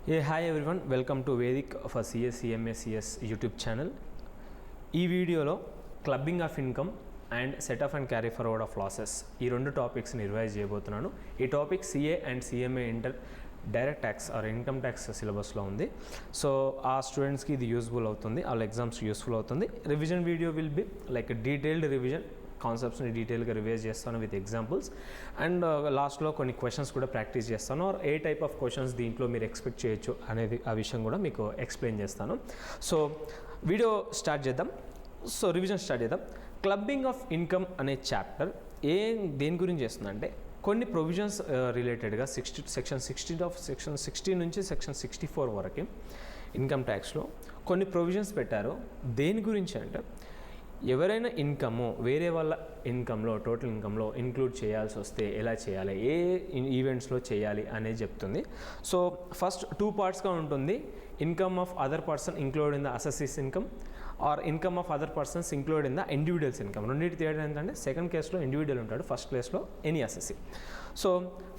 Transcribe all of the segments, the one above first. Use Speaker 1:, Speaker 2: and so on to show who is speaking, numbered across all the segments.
Speaker 1: Hi everyone, welcome to Vedic for CS, CMA, CS YouTube channel. ఈ వీడియోలో clubbing of income and set off and carry forward of losses ఈ రెండు టాపిక్స్ని revise చేయబోతున్నాను. ఈ topic CA and CMA inter direct tax or income tax సిలబస్లో ఉంది. So ఆ స్టూడెంట్స్కి ఇది యూస్ఫుల్ అవుతుంది, వాళ్ళ ఎగ్జామ్స్ యూస్ఫుల్ అవుతుంది. Revision video will be like detailed revision, కాన్సెప్ట్స్ని డీటెయిల్గా రివైజ్ చేస్తాను విత్ ఎగ్జాంపుల్స్ అండ్ లాస్ట్లో కొన్ని క్వశ్చన్స్ కూడా ప్రాక్టీస్ చేస్తాను. Or a type of questions దీంట్లో మీరు ఎక్స్పెక్ట్ చేయొచ్చు అనేది ఆ విషయం కూడా మీకు ఎక్స్ప్లెయిన్ చేస్తాను. సో వీడియో స్టార్ట్ చేద్దాం. సో రివిజన్ స్టార్ట్ చేద్దాం. క్లబ్బింగ్ ఆఫ్ ఇన్కమ్ అనే చాప్టర్ దేని గురించి చేస్తుందంటే కొన్ని ప్రొవిజన్స్ రిలేటెడ్గా సెక్షన్ 60 నుంచి సెక్షన్ 64 వరకు ఇన్కమ్ ట్యాక్స్లో కొన్ని ప్రొవిజన్స్ పెట్టారు. దేని గురించి అంటే ఎవరైనా ఇన్కము వేరే వాళ్ళ ఇన్కంలో టోటల్ ఇన్కంలో ఇంక్లూడ్ చేయాల్సి వస్తే ఎలా చేయాలి, ఏ ఈవెంట్స్లో చేయాలి అనేది చెప్తుంది. సో ఫస్ట్ 2 పార్ట్స్గా ఉంటుంది. Income of other person include in the assessee's income or income of other persons include in the individual's income. రెండింటి తేడా ఏంటంటే సెకండ్ కేసులో ఇండివిజువల్ ఉంటాడు, ఫస్ట్ కేసులో ఎనీ అసెసీ. సో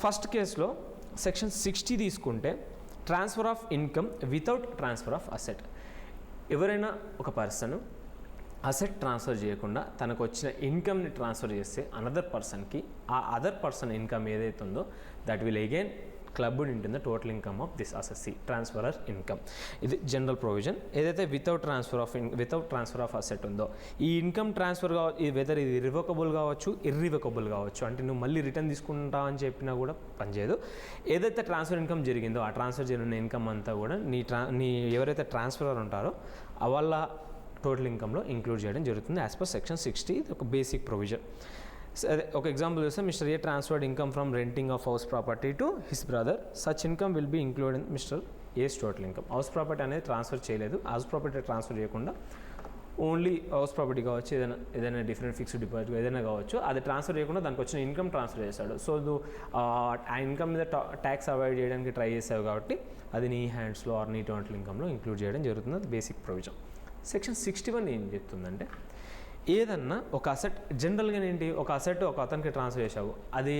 Speaker 1: ఫస్ట్ కేసులో సెక్షన్ 60 తీసుకుంటే transfer of income without transfer of asset. ఎవరైనా ఒక పర్సన్ అసెట్ ట్రాన్స్ఫర్ చేయకుండా తనకు వచ్చిన ఇన్కమ్ని ట్రాన్స్ఫర్ చేస్తే అనదర్ పర్సన్కి ఆ అదర్ పర్సన్ ఇన్కమ్ ఏదైతే ఉందో that will again clubbed in the total income of this assessee, transferor income. ఇది జనరల్ ప్రొవిజన్. ఏదైతే వితౌట్ ట్రాన్స్ఫర్ ఆఫ్ అసెట్ ఉందో ఈ ఇన్కమ్ ట్రాన్స్ఫర్ వెదర్ ఇది రివోకబుల్ కావచ్చు, ఇర్రివోకబుల్ కావచ్చు, అంటే నువ్వు మళ్ళీ రిటర్న్ తీసుకుంటా అని చెప్పినా కూడా పనిచేయదు. ఏదైతే ట్రాన్స్ఫర్ ఇన్కమ్ జరిగిందో ఆ ట్రాన్స్ఫర్ జరిగిన ఇన్కమ్ అంతా కూడా నీ ఎవరైతే ట్రాన్స్ఫరర్ ఉంటారో వాళ్ళ టోటల్ ఇన్కంలో ఇంక్లూడ్ చేయడం జరుగుతుంది యాజ్ పర్ సెక్షన్ 60. ఇది ఒక బేసిక్ ప్రొవిజన్. అదే ఒక ఎగ్జాంపుల్ చూస్తే mister A transferred income from renting of house property to his brother, such income will be include in mister A's total income. House property అనేది transfer చేయలేదు, house property transfer చేయకుండా only house property కావచ్చు, ఏదైనా different fixed deposit ఏదైనా కావచ్చు, అది transfer చేయకుండా దానికి వచ్చిన ఇన్కమ్ ట్రాన్స్ఫర్ చేస్తాడు. సో నువ్వు ఆ ఇన్కమ్ మీద ట్యాక్స్ అవాయిడ్ చేయడానికి ట్రై చేసావు కాబట్టి అది నీ హ్యాండ్స్లో ఆర్ నీ టోటల్ ఇన్కంలో ఇంక్లూడ్ చేయడం జరుగుతుంది. అది బేసిక్ ప్రొవిజన్. సెక్షన్ 61 ఏం చెప్తుందంటే ఏదన్నా ఒక అసెట్ జనరల్గా ఏంటి, ఒక అసెట్ ఒక అతనికి ట్రాన్స్ఫర్ చేసావు, అది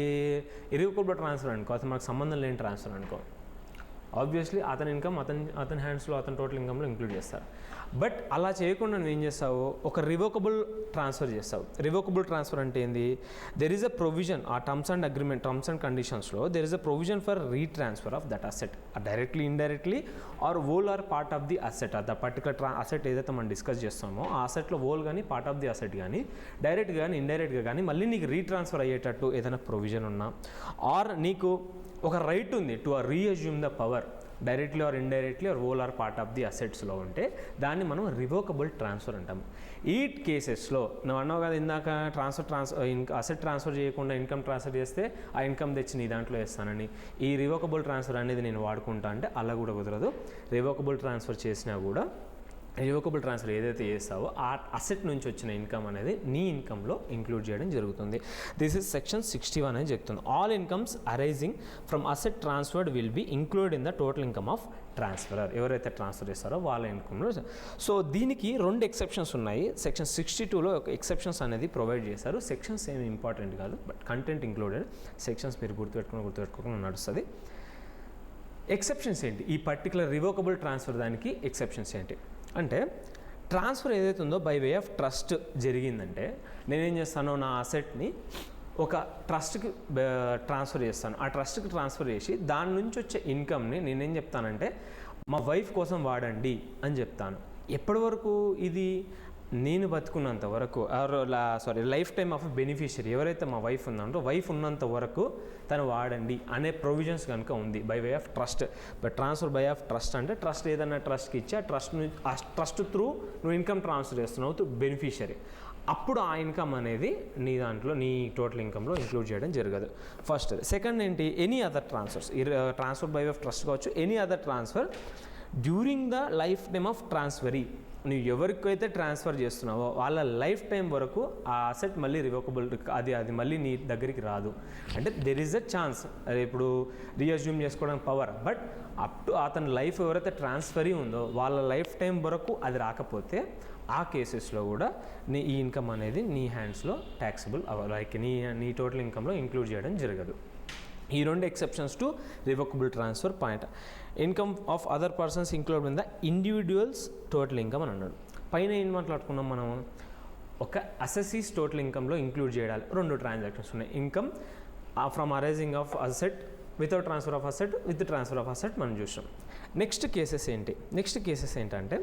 Speaker 1: ఇర్రివోకబుల్ ట్రాన్స్ఫర్ అనుకో, అతను మనకు సంబంధం లేని ట్రాన్స్ఫర్ అనుకో, ఆబ్వియస్లీ అతని ఇన్కమ్ అతని హ్యాండ్స్లో అతని టోటల్ ఇన్కంలో ఇంక్లూడ్ చేస్తారు. బట్ అలా చేయకుండా నువ్వు ఏం చేస్తావు, ఒక రివోకబుల్ ట్రాన్స్ఫర్ చేస్తావు. రివోకబుల్ ట్రాన్స్ఫర్ అంటే ఏంది, దెర్ ఈజ్ అ ప్రొవిజన్ ఆ టర్మ్స్ అండ్ కండిషన్స్లో there is a provision for retransfer of that asset directly, indirectly or whole or part of the asset. The particular asset ఏదైతే మనం discuss చేస్తామో ఆ అసెట్లో ఓల్ కానీ పార్ట్ ఆఫ్ ది అసెట్ కానీ డైరెక్ట్గా కానీ ఇండైరెక్ట్గా కానీ మళ్ళీ నీకు రీట్రాన్స్ఫర్ అయ్యేటట్టు ఏదైనా ప్రొవిజన్ ఉన్నా ఆర్ నీకు ఒక రైట్ ఉంది to reassume the power directly or indirectly or whole or part of the అసెట్స్లో ఉంటే దాన్ని మనం రివోకబుల్ ట్రాన్స్ఫర్ అంటాము. ఈ కేసెస్లో నువ్వు అన్నావు కదా ఇందాక అసెట్ ట్రాన్స్ఫర్ చేయకుండా ఇన్కమ్ ట్రాన్స్ఫర్ చేస్తే ఆ ఇన్కమ్ తెచ్చి నీ దాంట్లో వేస్తానని, ఈ రివోకబుల్ ట్రాన్స్ఫర్ అనేది నేను వాడుకుంటా అంటే అలా కూడా కుదరదు. రివోకబుల్ ట్రాన్స్ఫర్ చేసినా కూడా రివోకబుల్ ట్రాన్స్ఫర్ ఏదైతే చేస్తావో ఆ అసెట్ నుంచి వచ్చిన ఇన్కమ్ అనేది నీ ఇన్కంలో ఇంక్లూడ్ చేయడం జరుగుతుంది. దిస్ ఇస్ సెక్షన్ 61 అని చెప్తుంది. All incomes arising from asset transferred will be include in the total income of transferor. ఎవరైతే ట్రాన్స్ఫర్ చేస్తారో వాళ్ళ ఇన్కంలో. సో దీనికి 2 ఎక్సెప్షన్స్ ఉన్నాయి. సెక్షన్ 62లో ఒక ఎక్సెప్షన్స్ అనేది ప్రొవైడ్ చేశారు. సెక్షన్స్ ఏమి ఇంపార్టెంట్ కాదు, బట్ కంటెంట్ ఇంక్లూడెడ్. సెక్షన్స్ మీరు గుర్తుపెట్టుకోకుండా నడుస్తుంది. ఎక్సెప్షన్స్ ఏంటి, ఈ పర్టికులర్ రివోకబుల్ ట్రాన్స్ఫర్ దానికి ఎక్సెప్షన్స్ ఏంటి అంటే, ట్రాన్స్ఫర్ ఏదైతే ఉందో బై వే ఆఫ్ ట్రస్ట్ జరిగిందంటే నేనేం చేస్తాను, నా అసెట్ని ఒక ట్రస్ట్కి ట్రాన్స్ఫర్ చేస్తాను. ఆ ట్రస్ట్కి ట్రాన్స్ఫర్ చేసి దాని నుంచి వచ్చే ఇన్కమ్ని నేనేం చెప్తానంటే మా వైఫ్ కోసం వాడండి అని చెప్తాను. ఎప్పటి వరకు ఇది, నేను బతుకున్నంత వరకు లైఫ్ టైమ్ ఆఫ్ బెనిఫిషియరీ ఎవరైతే మా వైఫ్ ఉందంటో వైఫ్ ఉన్నంత వరకు తను వాడండి అనే ప్రొవిజన్స్ కనుక ఉంది by way of trust. But transfer by of trust అంటే ట్రస్ట్ ఏదైనా ట్రస్ట్కి ఇచ్చి ఆ ట్రస్ట్ త్రూ నువ్వు ఇన్కమ్ ట్రాన్స్ఫర్ చేస్తున్నావు టు బెనిఫిషియరీ, అప్పుడు ఆ ఇన్కమ్ అనేది నీ దాంట్లో నీ టోటల్ ఇన్కంలో ఇంక్లూడ్ చేయడం జరగదు. ఫస్ట్. సెకండ్ ఏంటి, any other transfers, transfer by way of trust కావచ్చు, any other transfer during the life time of transferee. నువ్వు ఎవరికైతే ట్రాన్స్ఫర్ చేస్తున్నావో వాళ్ళ లైఫ్ టైం వరకు ఆ అసెట్ మళ్ళీ రివోకబుల్, అది మళ్ళీ నీ దగ్గరికి రాదు. అంటే దెర్ ఈజ్ అ ఛాన్స్ ఇప్పుడు రీఅజ్యూమ్ చేసుకోవడానికి పవర్, బట్ అప్ టు అతని లైఫ్ ఎవరైతే ట్రాన్స్ఫరీ ఉందో వాళ్ళ లైఫ్ టైం వరకు అది రాకపోతే ఆ కేసెస్లో కూడా ఈ ఇన్కమ్ అనేది నీ హ్యాండ్స్లో ట్యాక్సిబుల్ లైక్ నీ టోటల్ ఇన్కంలో ఇంక్లూడ్ చేయడం జరగదు. ఈ 2 exceptions to revocable transfer point. Income of other persons include in the individuals total income అని అన్నాడు. పైన ఏం మాట్లాడుకున్నాం మనం, ఒక అసెసీస్ టోటల్ ఇన్కమ్లో ఇంక్లూడ్ చేయాలి 2 ట్రాన్సాక్షన్స్ ఉన్నాయి. Income from arising of asset without transfer of asset, with transfer of asset మనం చూసాం. నెక్స్ట్ కేసెస్ ఏంటంటే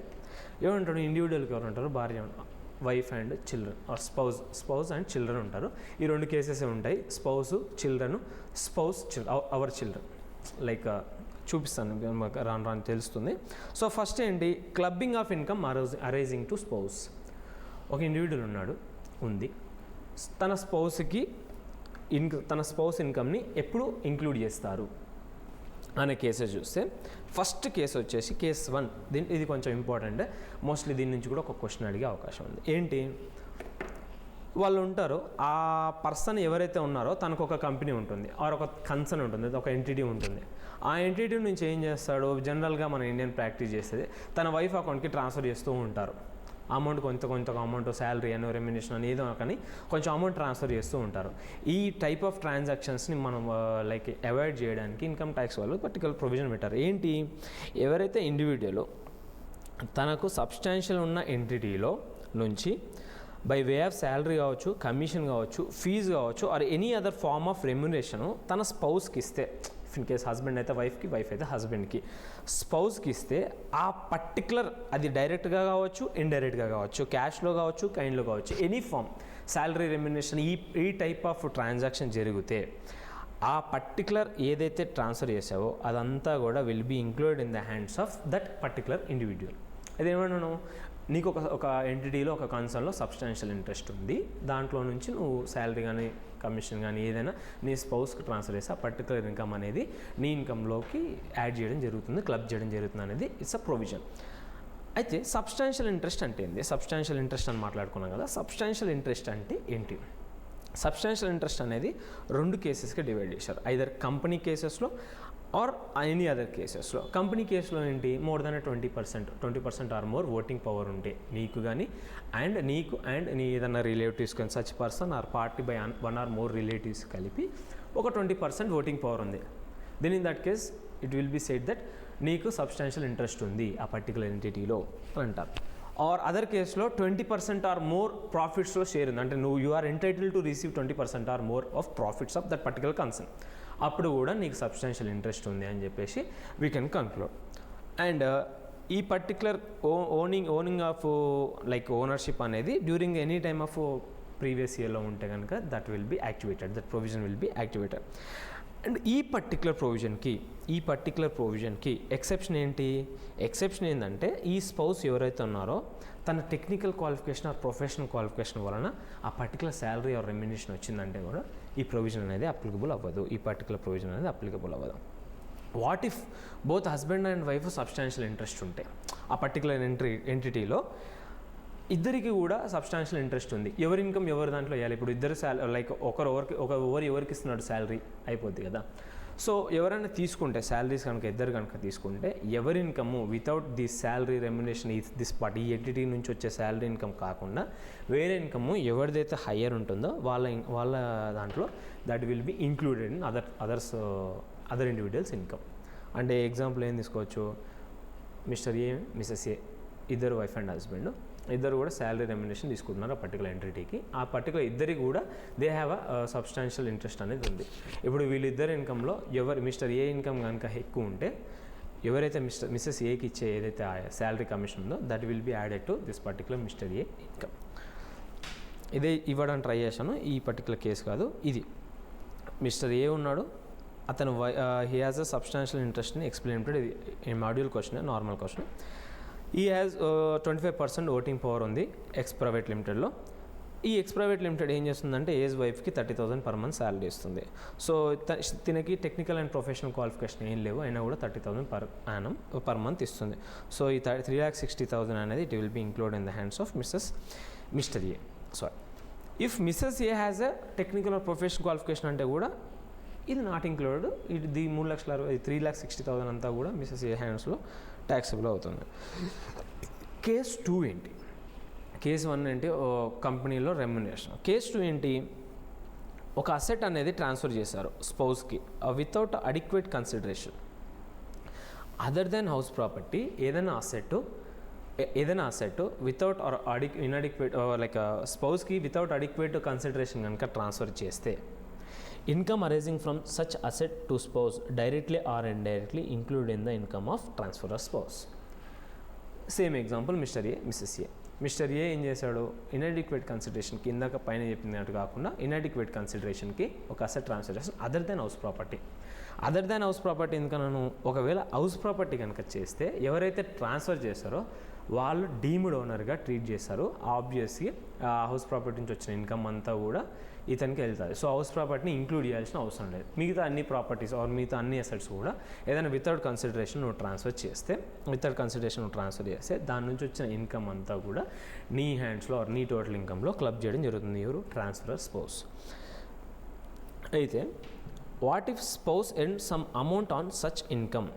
Speaker 1: ఏమంటారు, ఇండివిజువల్కి ఎవరు ఉంటారు, భార్య, wife and children, or spouse and children ఉంటారు. ఈ 2 కేసెస్ ఉంటాయి, spouse children, our children. Like చూపిస్తాను రాను తెలుస్తుంది. సో ఫస్ట్ ఏంటి, clubbing of income arising to spouse. ఒక ఇండివిజువల్ ఉంది, తన స్పౌస్ ఇన్కమ్ని ఎప్పుడు ఇంక్లూడ్ చేస్తారు అనే కేసెస్ చూస్తే, ఫస్ట్ కేసు వచ్చేసి కేస్ 1. ఇది కొంచెం ఇంపార్టెంట్, మోస్ట్లీ దీని నుంచి కూడా ఒక క్వశ్చన్ అడిగే అవకాశం ఉంది. ఏంటి, వాళ్ళు ఉంటారు, ఆ పర్సన్ ఎవరైతే ఉన్నారో తనకు ఒక కంపెనీ ఉంటుంది, ఆర్ ఒక కన్సర్న్ ఉంటుంది, ఒక ఎంటిటీ ఉంటుంది. ఆ ఎంటిటీ నుంచి ఏం చేస్తాడు, జనరల్గా మన ఇండియన్ ప్రాక్టీస్ చేసేది తన వైఫ్ అకౌంట్కి ట్రాన్స్ఫర్ చేస్తూ ఉంటారు. అమౌంట్ కొంత అమౌంట్, శాలరీ అని, రెమ్యునేషన్ అని, ఏదో కానీ కొంచెం అమౌంట్ ట్రాన్స్ఫర్ చేస్తూ ఉంటారు. ఈ టైప్ ఆఫ్ ట్రాన్సాక్షన్స్ని మనం లైక్ అవాయిడ్ చేయడానికి ఇన్కమ్ ట్యాక్స్ వాళ్ళు పర్టికులర్ ప్రొవిజన్ పెట్టారు. ఏంటి, ఎవరైతే ఇండివిజువల్ తనకు సబ్స్టాన్షియల్ ఉన్న ఎంటిటీలో నుంచి బై వే ఆఫ్ శాలరీ కావచ్చు, కమిషన్ కావచ్చు, ఫీజు కావచ్చు, or any other form of remuneration తన స్పౌస్కి ఇస్తే, ఇన్ కేస్ హస్బెండ్ అయితే వైఫ్కి, వైఫ్ అయితే హస్బెండ్కి, స్పౌస్కి ఇస్తే ఆ పర్టికులర్, అది డైరెక్ట్గా కావచ్చు, ఇండైరెక్ట్గా కావచ్చు, క్యాష్లో కావచ్చు, కైండ్లో కావచ్చు, ఎనీ ఫామ్ శాలరీ రెమ్యునేషన్ ఈ టైప్ ఆఫ్ ట్రాన్సాక్షన్ జరిగితే ఆ పర్టికులర్ ఏదైతే ట్రాన్స్ఫర్ చేసావో అదంతా కూడా will be included in the hands of that particular individual. అదేమన్నాను, నీకు ఒక ఎంటిటీలో, ఒక కన్సర్న్లో సబ్స్టాన్షియల్ ఇంట్రెస్ట్ ఉంది, దాంట్లో నుంచి నువ్వు శాలరీ కానీ, కమిషన్ కానీ ఏదైనా నీ స్పౌస్కి ట్రాన్స్ఫర్ చేసి ఆ పర్టికులర్ ఇన్కమ్ అనేది నీ ఇన్కంలోకి యాడ్ చేయడం జరుగుతుంది, క్లబ్ చేయడం జరుగుతుంది అనేది ఇట్స్ అ ప్రొవిజన్. అయితే సబ్స్టాన్షియల్ ఇంట్రెస్ట్ అంటే ఏంటి, సబ్స్టాన్షియల్ ఇంట్రెస్ట్ అని మాట్లాడుకున్నాం కదా. సబ్స్టాన్షియల్ ఇంట్రెస్ట్ అంటే ఏంటి, సబ్స్టాన్షియల్ ఇంట్రెస్ట్ అనేది 2 కేసెస్గా డివైడ్ చేశారు, ఐదర్ కంపెనీ కేసెస్లో ఆర్ ఎనీ అదర్ కేసెస్లో. కంపెనీ కేసులో ఏంటి, more than 20% or more voting power ఉంటే నీకు కానీ అండ్ నీ ఏదన్నా రిలేటివ్స్ కానీ, such person or party by 1 or more relatives కలిపి ఒక 20% ఓటింగ్ పవర్ ఉంది. Then in that case it will be said that నీకు సబ్స్టాన్షియల్ ఇంట్రెస్ట్ ఉంది ఆ పర్టికులర్ ఎంటిటీలో అంటారు. ఆర్ అదర్ కేసులో 20% ఆర్ మోర్ ప్రాఫిట్స్లో షేర్ ఉంది, అంటే you are entitled to receive 20% or more of profits of that particular concern. అప్పుడు కూడా నీకు సబ్స్టాన్షియల్ ఇంట్రెస్ట్ ఉంది అని చెప్పేసి వీ కెన్ కన్క్లూడ్. అండ్ ఈ particular owning of like ownership అనేది during any time of previous ఇయర్లో ఉంటే కనుక that provision will be activated. And ఈ పర్టికులర్ ప్రొవిజన్కి ఎక్సెప్షన్ ఏంటంటే ఈ స్పౌస్ ఎవరైతే ఉన్నారో తన technical qualification or professional qualification వలన ఆ పర్టికులర్ శాలరీ ఆర్ రెమ్యునేషన్ వచ్చిందంటే కూడా ఈ ప్రొవిజన్ అనేది అప్లికబుల్ అవ్వదు, what if both husband and wife substantial interest ఉంటే ఆ పర్టికులర్ ఎంటిటీలో ఇద్దరికి కూడా సబ్స్టాన్షియల్ ఇంట్రెస్ట్ ఉంది, ఎవరి ఇన్కమ్ ఎవరి దాంట్లో వేయాలి. ఇప్పుడు ఇద్దరు లైక్ ఎవరికి ఇస్తున్నాడు శాలరీ అయిపోద్ది కదా. సో ఎవరైనా తీసుకుంటే శాలరీస్ ఇద్దరు కనుక తీసుకుంటే ఎవరి income without the salary remuneration ఈ ఎంటిటీ నుంచి వచ్చే శాలరీ ఇన్కమ్ కాకుండా వేరే ఇన్కమ్ ఎవరిదైతే హయ్యర్ ఉంటుందో వాళ్ళ దాంట్లో that will be included in other individuals income. అంటే ఎగ్జాంపుల్ ఏం తీసుకోవచ్చు, మిస్టర్ ఏ, మిసెస్ ఏ, ఇద్దరు వైఫ్ అండ్ హస్బెండ్ ఇద్దరు కూడా శాలరీ రెమ్యునేషన్ తీసుకుంటున్నారు ఆ పర్టికులర్ ఎంటిటీకి. ఆ పర్టికులర్ ఇద్దరికి కూడా they have a substantial interest అనేది ఉంది. ఇప్పుడు వీళ్ళిద్దరు ఇన్కంలో మిస్టర్ ఏ ఇన్కమ్ కనుక ఎక్కువ ఉంటే ఎవరైతే మిస్సెస్ ఏకి ఇచ్చే ఏదైతే శాలరీ కమిషన్ ఉందో that will be added to this particular mister A income. ఇదే ఇవ్వడానికి ట్రై చేశాను, ఈ పర్టికులర్ కేసు కాదు ఇది. మిస్టర్ ఏ ఉన్నాడు, అతను హీ హ్యాస్ అ సబ్స్టాన్షియల్ ఇంట్రెస్ట్ని ఎక్స్ప్లెయిన్ ఇది మాడ్యూల్ క్వశ్చన్, నార్మల్ క్వశ్చన్. ఈ హ్యాస్ 25% ఓటింగ్ పవర్ ఉంది ఎక్స్ ప్రైవేట్ లిమిటెడ్లో. ఈ ఎక్స్ ప్రైవేట్ లిమిటెడ్ ఏం చేస్తుందంటే ఏజ్ వైఫ్కి 30,000 per month శాలరీ ఇస్తుంది. సో తినకి టెక్నికల్ అండ్ ప్రొఫెషనల్ క్వాలిఫికేషన్ ఏం లేవు, అయినా కూడా 30,000 per month ఇస్తుంది. సో ఈ 3,60,000 అనేది it will be include in the hands of mister A. Sorry, if missus A has a technical or professional qualification అంటే కూడా ఇది నాట్ ఇంక్లూడెడ్. ఇది 3,60,000 అంతా కూడా మిస్సెస్ ఏ హ్యాండ్స్లో ట్యాక్సబుల్ అవుతుంది. కేస్ 2 ఏంటి? కేస్ 1 ఏంటి, కంపెనీలో రెమ్యునేషన్. కేస్ 2 ఏంటి, ఒక అసెట్ అనేది ట్రాన్స్ఫర్ చేశారు స్పౌస్కి without adequate consideration other than house property. ఏదైనా asset without or inadequate like స్పౌస్కి వితౌట్ అడిక్వేట్ కన్సిడరేషన్ కనుక ట్రాన్స్ఫర్ చేస్తే income arising from such asset to spouse directly or indirectly include in the income of transfer of spouse. Same example mister A, missus A. Mister A ఏం చేశాడు, inadequate కన్సిడరేషన్కి ఇందాక పైన చెప్పినట్టు కాకుండా inadequate కన్సిడరేషన్కి ఒక అసెట్ ట్రాన్స్ఫర్ చేస్తాను other than house property. Other than house property ఎందుకన్నాను, ఒకవేళ హౌస్ ప్రాపర్టీ కనుక చేస్తే ఎవరైతే ట్రాన్స్ఫర్ చేస్తారో వాళ్ళు డీమ్డ్ ఓనర్గా ట్రీట్ చేస్తారు. ఆబ్వియస్లీ హౌస్ ప్రాపర్టీ నుంచి వచ్చిన ఇన్కమ్ అంతా కూడా ఇతనికి వెళ్తుంది. సో హౌస్ ప్రాపర్టీని ఇంక్లూడ్ చేయాల్సిన అవసరం లేదు. మిగతా అన్ని ప్రాపర్టీస్ ఆర్ మిగతా అన్ని అసెట్స్ కూడా ఏదైనా వితౌట్ కన్సిడరేషన్ నువ్వు ట్రాన్స్ఫర్ చేస్తే దాని నుంచి వచ్చిన ఇన్కమ్ అంతా కూడా నీ హ్యాండ్స్లో ఆర్ నీ టోటల్ ఇన్కమ్లో క్లబ్ చేయడం జరుగుతుంది. ఎవరు, ట్రాన్స్ఫర్ స్పౌస్. అయితే what if spouse earn some amount on such income.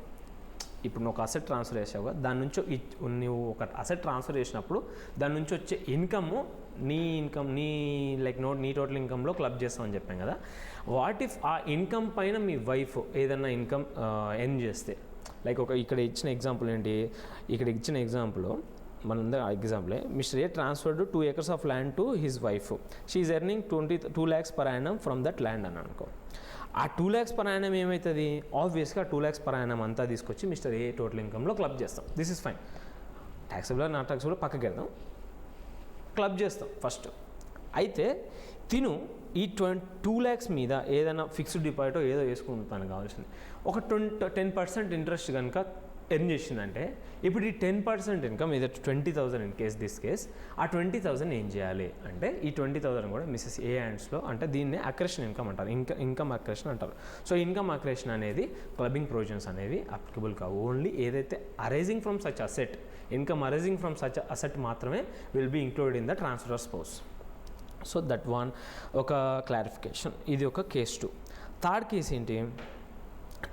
Speaker 1: ఇప్పుడు నువ్వు ఒక అసెట్ ట్రాన్స్ఫర్ చేసావు, దాని నుంచి నువ్వు ఒక అసెట్ ట్రాన్స్ఫర్ చేసినప్పుడు దాని నుంచి వచ్చే ఇన్కమ్ నీ టోటల్ ఇన్కంలో క్లబ్ చేస్తామని చెప్పాం కదా. వాట్ ఇఫ్ ఆ ఇన్కమ్ పైన మీ వైఫ్ ఏదైనా ఇన్కమ్ ఎర్న్ చేస్తే, లైక్ ఇక్కడ ఇచ్చిన ఎగ్జాంపుల్ ఏంటి, ఇక్కడ ఇచ్చిన ఎగ్జాంపుల్ మనందరూ ఎగ్జాంపులే, mister A transferred 2 acres of land to his wife. She is earning 2 lakhs per annum from that land అని అనుకో. ఆ 2 lakhs per annum ఏమవుతుంది, ఆబ్వియస్గా 2 lakhs per annum అంతా తీసుకొచ్చి మిస్టర్ ఏ టోటల్ ఇన్కంలో క్లబ్ చేస్తాం. This is fine. Taxable not taxable పక్కకి వెళ్దాం, క్లబ్ చేస్తాం ఫస్ట్. అయితే తిను ఈ 2 lakhs మీద ఏదైనా ఫిక్స్డ్ డిపాజిట్ ఏదో వేసుకుంటాను కావాల్సింది, ఒక 10% ఇంట్రెస్ట్ కనుక ఎర్న్ చేసిందంటే ఇప్పుడు ఈ 10% ఇన్కమ్ ఇది 20,000 ఇన్ కేస్ ఆ 20,000 ఏం చేయాలి అంటే ఈ 20,000 కూడా మిస్సెస్ ఏ హ్యాండ్స్లో, అంటే దీన్నే అక్రెషన్ ఇన్కమ్ అంటారు, ఇన్కమ్ అక్రెషన్ అంటారు. సో ఇన్కమ్ అక్రెషన్ అనేది క్లబ్బింగ్ ప్రొవిజన్స్ అనేవి అప్లికబుల్ కావు. ఓన్లీ ఏదైతే arising from such asset, income arising from such asset మాత్రమే will be included in the transfer of spouse. So that one ఒక clarification. ఇది ఒక కేస్ 2. థర్డ్ కేసు ఏంటి,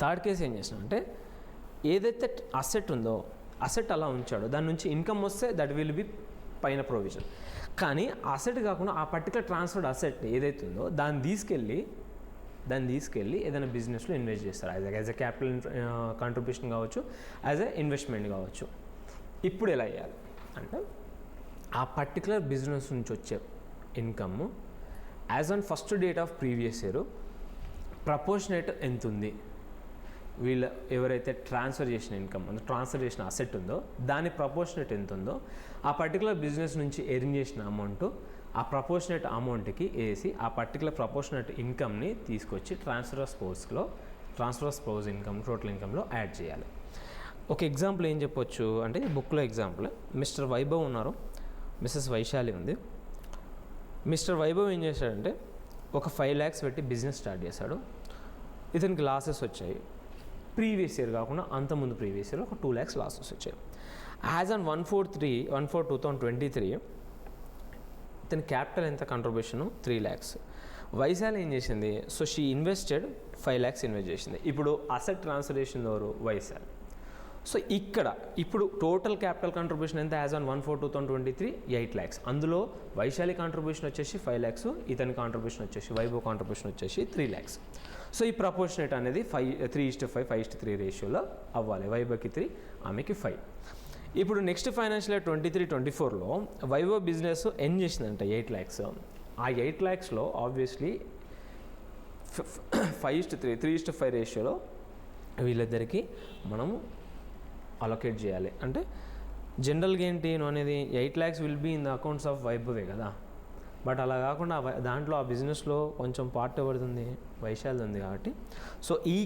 Speaker 1: third case ఏం చేసిన అంటే ఏదైతే అసెట్ ఉందో అసెట్ అలా ఉంచాడో దాని నుంచి ఇన్కమ్ వస్తే దట్ విల్ బి పైన ప్రొవిజన్. కానీ అసెట్ కాకుండా ఆ పర్టికులర్ ట్రాన్స్ఫర్డ్ అసెట్ ఏదైతే ఉందో దాన్ని తీసుకెళ్ళి ఏదైనా బిజినెస్లో ఇన్వెస్ట్ చేస్తారు. యాజ్ ఎ క్యాపిటల్ కాంట్రిబ్యూషన్ కావచ్చు, యాజ్ ఎ ఇన్వెస్ట్మెంట్ కావచ్చు. ఇప్పుడు ఎలా చేయాలి అంటే ఆ పర్టికులర్ బిజినెస్ నుంచి వచ్చే income as on first date of previous year proportionate ఎంత ఉంది, వీళ్ళు ఎవరైతే ట్రాన్స్ఫర్ చేసిన ఇన్కమ్ ట్రాన్స్ఫర్ చేసిన అసెట్ ఉందో దాని ప్రపోర్షనేట్ ఎంత ఉందో ఆ పర్టికులర్ బిజినెస్ నుంచి ఎర్న్ చేసిన అమౌంట్ ఆ ప్రపోర్షనేట్ అమౌంట్కి వేసి ఆ పర్టికులర్ ప్రపోర్షనేట్ ఇన్కమ్ని తీసుకొచ్చి transfer of spouse income total ఇన్కమ్లో యాడ్ చేయాలి. ఒక ఎగ్జాంపుల్ ఏం చెప్పొచ్చు అంటే బుక్లో ఎగ్జాంపుల్, మిస్టర్ వైభవ్ ఉన్నారు, మిస్సెస్ వైశాలి ఉంది. మిస్టర్ వైభవ్ ఏం చేశాడంటే ఒక 5 lakhs పెట్టి బిజినెస్ స్టార్ట్ చేశాడు. ఇతనికి లాసెస్ వచ్చాయి. ప్రీవియస్ ఇయర్ కాకుండా అంతకుముందు ప్రీవియస్ ఇయర్ ఒక 2 lakhs లాసెస్ వచ్చాయి. యాజ్ ఆన్ 1/4/2023 ఇతని క్యాపిటల్ ఎంత కాంట్రిబ్యూషను 3 lakhs. వైశాలి ఏం చేసింది, so she invested 5 lakhs invest చేసింది. ఇప్పుడు అసెట్ ట్రాన్స్ఫర్ చేసింది ఎవరు, వైశాలి. సో ఇప్పుడు టోటల్ క్యాపిటల్ కాంట్రిబ్యూషన్ ఎంత, యాజ్ ఆన్ 1/4/2023 8 lakhs. అందులో వైశాలి కాంట్రిబ్యూషన్ వచ్చేసి 5 lakhs, ఇతని కాంట్రిబ్యూషన్ వచ్చేసి వైభవ్ కాంట్రిబ్యూషన్ వచ్చేసి 3 lakhs. సో ఈ ప్రపోర్షనేట్ అనేది 3:5 5:3 రేషియోలో అవ్వాలి. వైభవ్కి 3, ఆమెకి 5. ఇప్పుడు నెక్స్ట్ ఫైనాన్షియల్ ఇయర్ 23-24లో వైభవ్ బిజినెస్ ఎర్న్ చేసిందంట 8 lakhs. ఆ 8 lakhsలో ఆబ్వియస్లీ 5:3 3:5 రేషియోలో వీళ్ళిద్దరికీ మనము అలొకేట్ చేయాలి. అంటే జనరల్గా ఏంటి అనేది 8 lakhs will be in the accounts of వైభవే కదా. బట్ అలా కాకుండా దాంట్లో ఆ బిజినెస్లో కొంచెం పార్ట్ ఎవరిది, వైశాలి ఉంది. కాబట్టి సో ఈ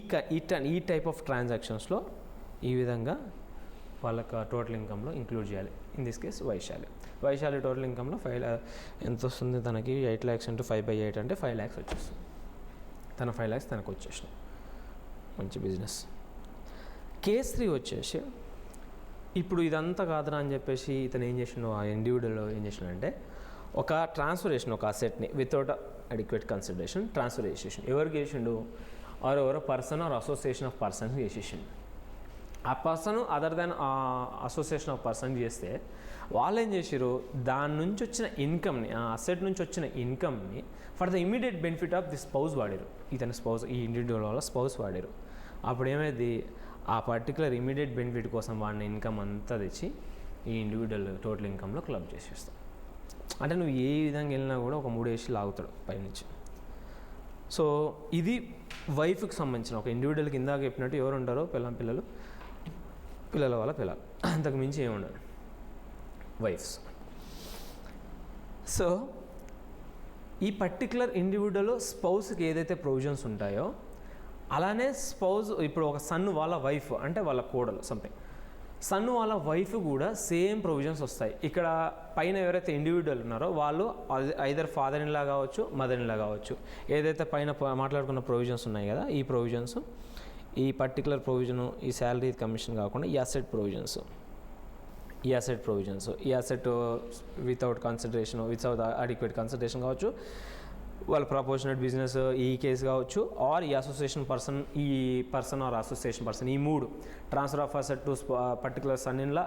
Speaker 1: టైప్ ఆఫ్ ట్రాన్సాక్షన్స్లో ఈ విధంగా వాళ్ళకి టోటల్ ఇన్కంలో ఇంక్లూడ్ చేయాలి. In this case Vaishali total ఇన్కంలో 5 ఎంత వస్తుంది తనకి, 8 lakhs into 5/8 అంటే 5 lakhs వచ్చేస్తుంది. తన 5 lakhs తనకు వచ్చేసినాయి. మంచి బిజినెస్. కేస్ 3 వచ్చేసి ఇప్పుడు ఇదంతా కాదురా అని చెప్పేసి ఇతను ఏం చేసిండు, ఆ ఇండివిజువల్ ఏం చేసిండంటే ఒక ట్రాన్స్ఫర్ ఒక అసెట్ని వితౌట్ అడిక్వేట్ కన్సిడరేషన్ ట్రాన్స్ఫర్ చేసేసిండు. ఎవరికి చేసిండు, ఎవరో person or association of persons చేసేసిండు. ఆ person other than association of person చేస్తే వాళ్ళు ఏం చేసారు, దాని నుంచి వచ్చిన ఇన్కమ్ని, ఆ అసెట్ నుంచి వచ్చిన ఇన్కమ్ని for the immediate benefit of the spouse వాడారు. ఇతని స్పౌస్, ఈ ఇండివిజువల్ వల్ల స్పౌస్ వాడారు. అప్పుడు ఏమైంది, ఆ పర్టికులర్ ఇమీడియట్ బెనిఫిట్ కోసం వాడిన ఇన్కమ్ అంతా తెచ్చి ఈ ఇండివిజువల్ టోటల్ ఇన్కమ్లో క్లబ్ చేసేస్తాం. అంటే నువ్వు ఏ విధంగా వెళ్ళినా కూడా ఒక 3 వేసి లాగుతాడు పైనుంచి. సో ఇది వైఫ్కి సంబంధించిన ఒక ఇండివిజువల్కి ఇందాక చెప్పినట్టు ఎవరు ఉంటారో పిల్లల వాళ్ళ పిల్లలు, అంతకు మించి ఏముండదు వైఫ్స్. సో ఈ పర్టికులర్ ఇండివిజువల్ స్పౌస్కి ఏదైతే ప్రొవిజన్స్ ఉంటాయో అలానే స్పౌస్, ఇప్పుడు ఒక సన్ వాళ్ళ వైఫ్ అంటే వాళ్ళ కోడలు సంథింగ్, సన్ వాళ్ళ వైఫ్ కూడా సేమ్ ప్రొవిజన్స్ వస్తాయి. ఇక్కడ పైన ఎవరైతే ఇండివిజువల్ ఉన్నారో వాళ్ళు ఐదర్ ఫాదర్ ఇన్ లా కావచ్చు, మదర్ ఇన్ లా కావచ్చు. ఏదైతే పైన మాట్లాడుకున్న ప్రొవిజన్స్ ఉన్నాయి కదా, ఈ ప్రొవిజన్స్, ఈ పర్టికులర్ ప్రొవిజను, ఈ శాలరీ కమిషన్ కాకుండా ఈ అసెట్ ప్రొవిజన్స్, ఈ asset without consideration, without adequate consideration కావచ్చు, వాళ్ళ ప్రపోర్షనేట్ బిజినెస్ ఈ కేసు కావచ్చు, ఆర్ ఈ అసోసియేషన్ పర్సన్, ఈ పర్సన్ ఆర్ అసోసియేషన్ పర్సన్, ఈ 3 transfer of asset to particular son in law,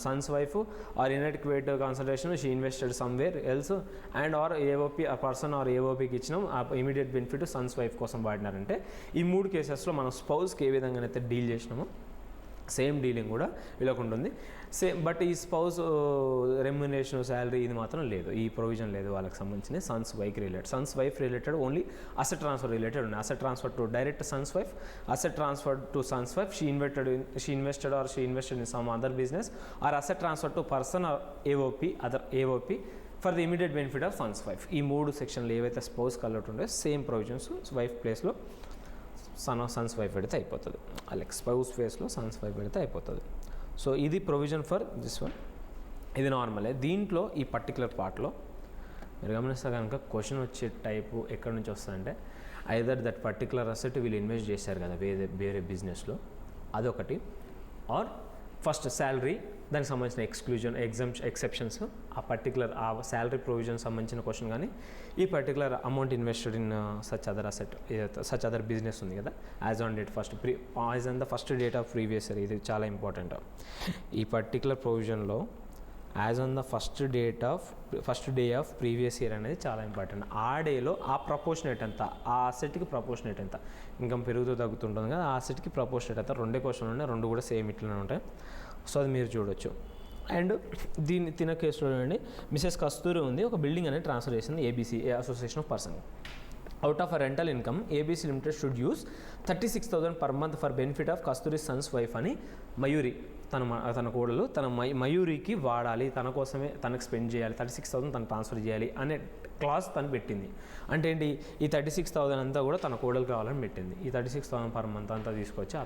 Speaker 1: son's wife, or inadequate consideration she invested somewhere else, and or AOP ఆ person or ఏఓపికి ఇచ్చినాం, ఆ immediate benefit Sons wife కోసం వాడినారంటే ఈ 3 కేసెస్లో మనం స్పౌస్కి ఏ విధంగానైతే డీల్ చేసినామో సేమ్ డీలింగ్ కూడా వీళ్ళకు ఉంటుంది. బట్ ఈ స్పౌస్ రెమ్యునరేషన్, శాలరీ ఇది మాత్రం లేదు, ఈ ప్రొవిజన్ లేదు వాళ్ళకి సంబంధించిన son's wife related only asset transfer related ఉన్నాయి. Asset transfer to direct son's wife, asset transfer to son's wife, she invested in some other business, or asset transfer to person or AOP for the immediate benefit of son's wife. ఈ 3 సెక్షన్లు ఏవైతే spouse కలర్ ఉంటాయో same provisions wife ప్లేస్లో son's wife పెడితే అయిపోతుంది, అలాగే spouse ఫేస్లో సన్స్ వైఫ్ పెడితే అయిపోతుంది. సో ఇది ప్రొవిజన్ ఫర్ దిస్ వన్, ఇది నార్మలే. దీంట్లో ఈ పర్టికులర్ పార్ట్లో మీరు గమనిస్తే కనుక క్వశ్చన్ వచ్చే టైపు ఎక్కడి నుంచి వస్తుందంటే, ఐదర్ దట్ పర్టికులర్ అసెట్ వీళ్ళు ఇన్వెస్ట్ చేశారు కదా వేరే బిజినెస్లో, అదొకటి, ఆర్ ఫస్ట్ శాలరీ, దానికి సంబంధించిన ఎక్సెప్షన్స్, ఆ పర్టికులర్ ఆ శాలరీ ప్రొవిజన్ సంబంధించిన క్వశ్చన్, కానీ ఈ particular amount invested in such other asset, such other business ఉంది కదా, as on date as on the first date of previous year, ఇది చాలా ఇంపార్టెంట్. ఈ పర్టికులర్ ప్రొవిజన్లో as on the first day of previous year అనేది చాలా important. ఆ డేలో ఆ ప్రపోర్షనేట్ ఎంత, ఆ అసెట్కి ప్రపోర్షనేట్ ఎంత, ఇన్కమ్ పెరుగుతూ తగ్గుతుంటుంది కదా, ఆ అసెట్కి ప్రపోర్షనేట్ ఎంత, 2 క్వశ్చన్లు ఉన్నాయి, 2 కూడా సేమ్ ఇట్లనే ఉంటాయి. సో అది మీరు చూడొచ్చు. అండ్ దీన్ని తిన కేసులో చూడండి, మిసెస్ కస్తూరి ఉంది, ఒక బిల్డింగ్ అనేది ట్రాన్స్ఫర్ చేసింది ABC, association of person. Out of a rental income ABC limited should use 36,000 per month for benefit of Kasturi Sons wife అని మయూరి, తన కోడలు తన మయూరికి వాడాలి, తన కోసమే తనకు స్పెండ్ చేయాలి, 36,000 తను ట్రాన్స్ఫర్ చేయాలి అనే క్లాస్ తను పెట్టింది. అంటే ఏంటి, ఈ 36,000 అంతా కూడా తన కోడలు కావాలని పెట్టింది. ఈ 36,000 per month అంతా తీసుకొచ్చి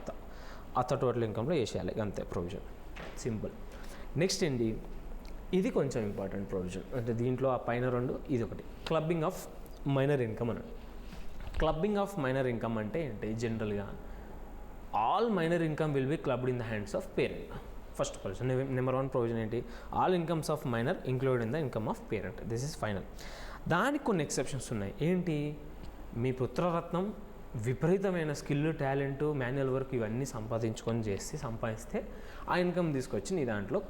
Speaker 1: అత్త టోటల్ ఇన్కమ్లో వేసేయాలి, అంతే ప్రొవిజన్, సింపుల్. నెక్స్ట్ ఏంటి, ఇది కొంచెం ఇంపార్టెంట్ ప్రొవిజన్, అంటే దీంట్లో ఆ పైన 2, ఇది ఒకటి, క్లబ్బింగ్ ఆఫ్ మైనర్ ఇన్కమ్ అని. క్లబ్బింగ్ ఆఫ్ మైనర్ ఇన్కమ్ అంటే ఏంటి, జనరల్గా all minor income will be clubbed in the hands of parent. First provision, number 1 provision ఏంటి, all incomes of minor include in the income of parent, this is final. దానికి కొన్ని exceptions ఉన్నాయి. ఏంటి, మీ పుత్రరత్నం విపరీతమైన skill, talent, manual work ఇవన్నీ సంపాదిస్తే ఆ income తీసుకొచ్చి నీ దాంట్లో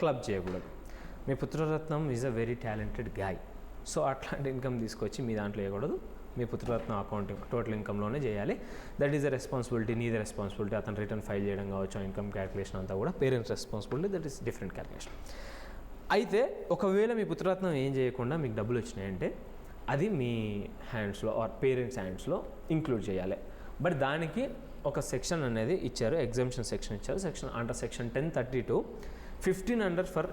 Speaker 1: క్లబ్ చేయకూడదు. మీ పుత్రరత్నం is a very talented guy, so అట్లాంటి ఇన్కమ్ తీసుకొచ్చి మీ దాంట్లో వేయకూడదు, మీ పుత్రరత్న అకౌంట్ టోటల్ ఇన్కమ్లోనే చేయాలి. దట్ ఈస్ ద రెస్పాన్సిబిలిటీ, నీది రెస్పాన్సిబిలిటీ. అతను రిటర్న్ ఫైల్ చేయడం కావచ్చు, ఇన్కమ్ క్యాల్కులేషన్ అంతా కూడా parents responsibility, that is different calculation. అయితే ఒకవేళ మీ పుత్రరత్నం ఏం చేయకుండా మీకు డబ్బులు వచ్చినాయంటే అది మీ హ్యాండ్స్లో ఆర్ పేరెంట్స్ హ్యాండ్స్లో ఇంక్లూడ్ చేయాలి. బట్ దానికి ఒక సెక్షన్ అనేది ఇచ్చారు, ఎగ్జామ్షన్ సెక్షన్ ఇచ్చారు. Section 1032 1500 for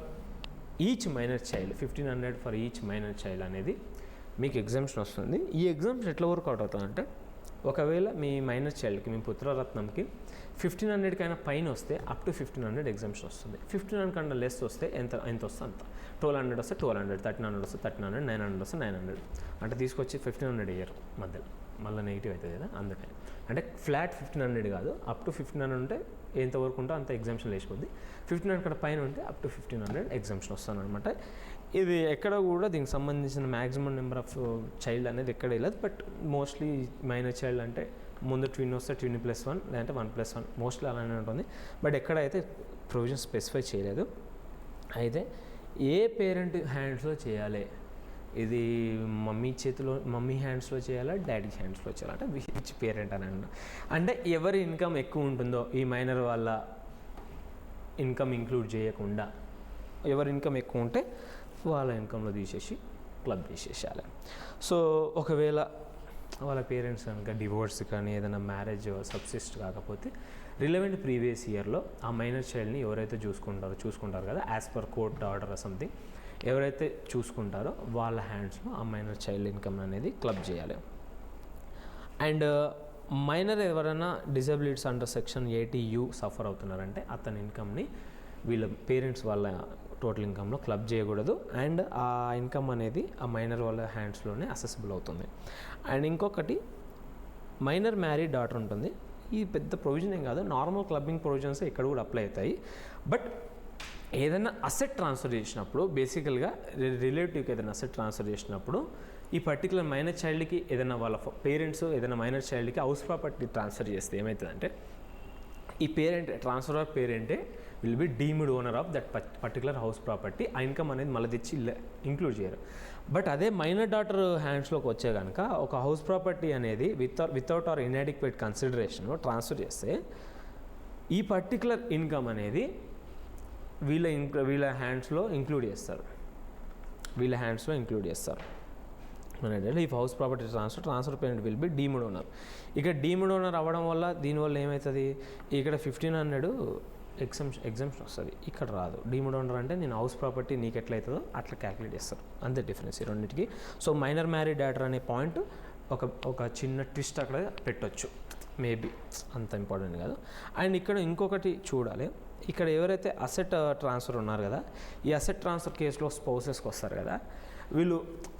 Speaker 1: each minor child, 1500 for each minor child అనేది మీకు ఎగ్జామ్షన్ వస్తుంది. ఈ ఎగ్జామ్షన్ ఎట్లా వర్కౌట్ అవుతుందంటే, ఒకవేళ మీ మైనర్ చైల్డ్కి, మీ పుత్రరత్నంకి 1500 కైనా పైన వస్తే అప్ టు 1500 ఎగ్జామ్షన్ వస్తుంది. 1500 కన్నా లెస్ వస్తే ఎంత వస్తే అంత, 1200 వస్తే 1200, 1300 వస్తే 1300, 900 వస్తే 900, అంటే తీసుకొచ్చి 1500 ఇయర్ మధ్యలో మళ్ళీ నెగిటివ్ అవుతుంది కదా, అందుకని. అంటే ఫ్లాట్ 1500 కాదు, అప్ టు 1500 ఉంటే ఎంతవరకు ఉంటే అంత ఎగ్జామ్షన్ లేచిపోద్ది. 1500 కన్నా పైన ఉంటే అప్ టు 1500 ఎగ్జామ్షన్ వస్తుంది అనమాట. ఇది ఎక్కడ కూడా దీనికి సంబంధించిన మ్యాక్సిమం నెంబర్ ఆఫ్ చైల్డ్ అనేది ఎక్కడ లేదు, బట్ మోస్ట్లీ మైనర్ చైల్డ్ అంటే ముందు ట్విన్ వస్తే ట్విన్ +1 లేదంటే 1+1 మోస్ట్లీ అలానే ఉంటుంది. బట్ ఎక్కడైతే ప్రొవిజన్ స్పెసిఫై చేయలేదు. అయితే ఏ పేరెంట్ హ్యాండ్స్లో చేయాలి, ఇది మమ్మీ హ్యాండ్స్లో చేయాలా, డాడీ హ్యాండ్స్లో చేయాలా, అంటే విచ్ పేరెంట్ అని అంటే ఎవరి ఇన్కమ్ ఎక్కువ ఉంటుందో ఈ మైనర్ వాళ్ళ ఇన్కమ్ ఇంక్లూడ్ చేయకుండా, ఎవరి ఇన్కమ్ ఎక్కువ ఉంటే వాళ్ళ ఇన్కంలో తీసేసి క్లబ్ చేసేసేయాలి. సో ఒకవేళ వాళ్ళ పేరెంట్స్ కనుక డివోర్స్ కానీ ఏదైనా మ్యారేజ్ సబ్సిస్ట్ కాకపోతే రిలవెంట్ ప్రీవియస్ ఇయర్లో ఆ మైనర్ చైల్డ్ని ఎవరైతే చూసుకుంటారు కదా, as per court order something ఎవరైతే చూసుకుంటారో వాళ్ళ హ్యాండ్స్లో ఆ మైనర్ చైల్డ్ ఇన్కమ్ అనేది క్లబ్ చేయాలి. అండ్ మైనర్ ఎవరైనా disabilities under section 80U suffer అవుతున్నారంటే అతని ఇన్కమ్ని వీళ్ళ పేరెంట్స్ వాళ్ళ టోటల్ ఇన్కంలో క్లబ్ చేయకూడదు. అండ్ ఆ ఇన్కమ్ అనేది ఆ మైనర్ వాళ్ళ హ్యాండ్స్లోనే అసెసిబుల్ అవుతుంది. అండ్ ఇంకొకటి మైనర్ మ్యారీడ్ డాటర్ ఉంటుంది. ఈ పెద్ద ప్రొవిజన్ ఏం కాదు, నార్మల్ క్లబ్బింగ్ ప్రొవిజన్స్ ఇక్కడ కూడా అప్లై అవుతాయి. బట్ ఏదైనా అసెట్ ట్రాన్స్ఫర్ చేసినప్పుడు బేసికల్గా రిలేటివ్కి ఏదైనా అసెట్ ట్రాన్స్ఫర్ చేసినప్పుడు ఈ పర్టికులర్ మైనర్ చైల్డ్కి ఏదైనా వాళ్ళ పేరెంట్స్ ఏదైనా మైనర్ చైల్డ్కి హౌస్ ప్రాపర్టీ ట్రాన్స్ఫర్ చేస్తే ఏమవుతుందంటే ఈ పేరెంట్ ట్రాన్స్ఫర్ ఆఫ్ పేరెంటే will be deemed owner of that particular house property. ఆ ఇన్కమ్ అనేది మళ్ళీ తెచ్చి ఇంక్లూడ్ చేయరు. బట్ అదే మైనర్ డాటర్ హ్యాండ్స్లోకి వచ్చే కనుక ఒక హౌస్ ప్రాపర్టీ అనేది without or inadequate consideration transfer చేస్తే ఈ పర్టికులర్ ఇన్కమ్ అనేది వీళ్ళ హ్యాండ్స్లో ఇంక్లూడ్ చేస్తారు. If house property transfer parent will be deemed owner. ఇక డీమ్డ్ ఓనర్ అవ్వడం వల్ల దీనివల్ల ఏమవుతుంది, ఇక్కడ 1500 ఎగ్జామ్షన్ వస్తుంది, ఇక్కడ రాదు. డీమ్డ్ ఓనర్ అంటే నేను హౌస్ ప్రాపర్టీ నీకు ఎట్లయితుందో అట్లా క్యాలిక్యులేట్ చేస్తారు, అంతే డిఫరెన్స్ ఈ రెండింటికి. సో మైనర్ మ్యారీడ్ డాటర్ అనే పాయింట్ ఒక చిన్న ట్విస్ట్ అక్కడ పెట్టొచ్చు, మేబీ అంత ఇంపార్టెంట్ కాదు. అండ్ ఇక్కడ ఇంకొకటి చూడాలి, ఇక్కడ ఎవరైతే అసెట్ ట్రాన్స్ఫర్ ఉన్నారు కదా, ఈ అసెట్ ట్రాన్స్ఫర్ కేసులో స్పౌసెస్కి వస్తారు కదా, వీళ్ళు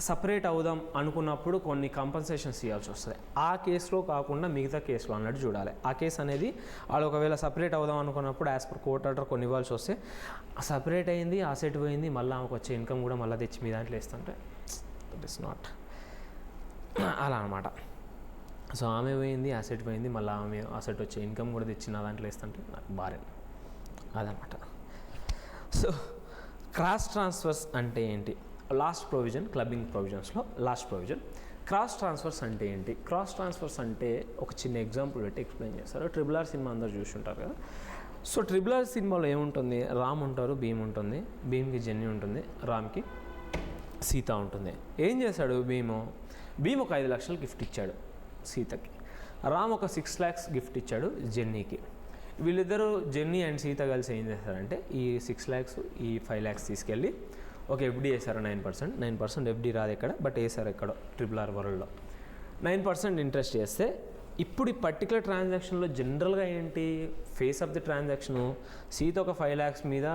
Speaker 1: సపరేట్ అవుదాం అనుకున్నప్పుడు కొన్ని కంపన్సేషన్స్ ఇవ్వాల్సి వస్తుంది. ఆ కేసులో కాకుండా మిగతా కేసులో అన్నట్టు చూడాలి. ఆ కేసు అనేది వాళ్ళు ఒకవేళ సపరేట్ అవుదాం అనుకున్నప్పుడు యాజ్ పర్ కోర్ట్ ఆర్డర్ కొన్ని ఇవ్వాల్సి వస్తే సపరేట్ అయింది, అసెట్ పోయింది, మళ్ళీ ఆమెకు వచ్చే ఇన్కమ్ కూడా మళ్ళీ తెచ్చి మీ దాంట్లో వేస్తుంటే ఇట్ ఇస్ నాట్ అలా అనమాట. సో ఆమె పోయింది, అసెట్ పోయింది, మళ్ళీ ఆమె అసెట్ వచ్చే ఇన్కమ్ కూడా తెచ్చి నా దాంట్లో వేస్తుంటే నాకు బారేను అదనమాట. సో క్రాస్ ట్రాన్స్ఫర్స్ అంటే ఏంటి? లాస్ట్ ప్రొవిజన్, క్లబ్బింగ్ ప్రొవిజన్స్లో లాస్ట్ ప్రొవిజన్. క్రాస్ ట్రాన్స్ఫర్స్ అంటే ఏంటి? క్రాస్ ట్రాన్స్ఫర్స్ అంటే ఒక చిన్న ఎగ్జాంపుల్ పెట్టి ఎక్స్ప్లెయిన్ చేస్తారు. RRR సినిమా అందరూ చూసి ఉంటారు కదా. సో RRR సినిమాలో ఏముంటుంది, రామ్ ఉంటారు, భీమ్ ఉంటుంది, భీమ్కి జెన్నీ ఉంటుంది, రామ్కి సీత ఉంటుంది. ఏం చేశాడు భీమ్ ఒక 5 లక్షలు గిఫ్ట్ ఇచ్చాడు సీతకి, రామ్ ఒక 6 lakhs గిఫ్ట్ ఇచ్చాడు జెన్నీకి. వీళ్ళిద్దరూ జెన్నీ అండ్ సీత కలిసి ఏం చేశారంటే ఈ 6 lakhs ఈ 5 lakhs తీసుకెళ్ళి ఒక FD వేశారు 9%. FD రాదు ఎక్కడ, బట్ వేశారు ఎక్కడో RRR వరల్డ్లో 9% ఇంట్రెస్ట్ చేస్తే ఇప్పుడు ఈ పర్టికులర్ ట్రాన్సాక్షన్లో జనరల్గా ఏంటి face of the transaction, Sita ఒక 5 lakhs మీద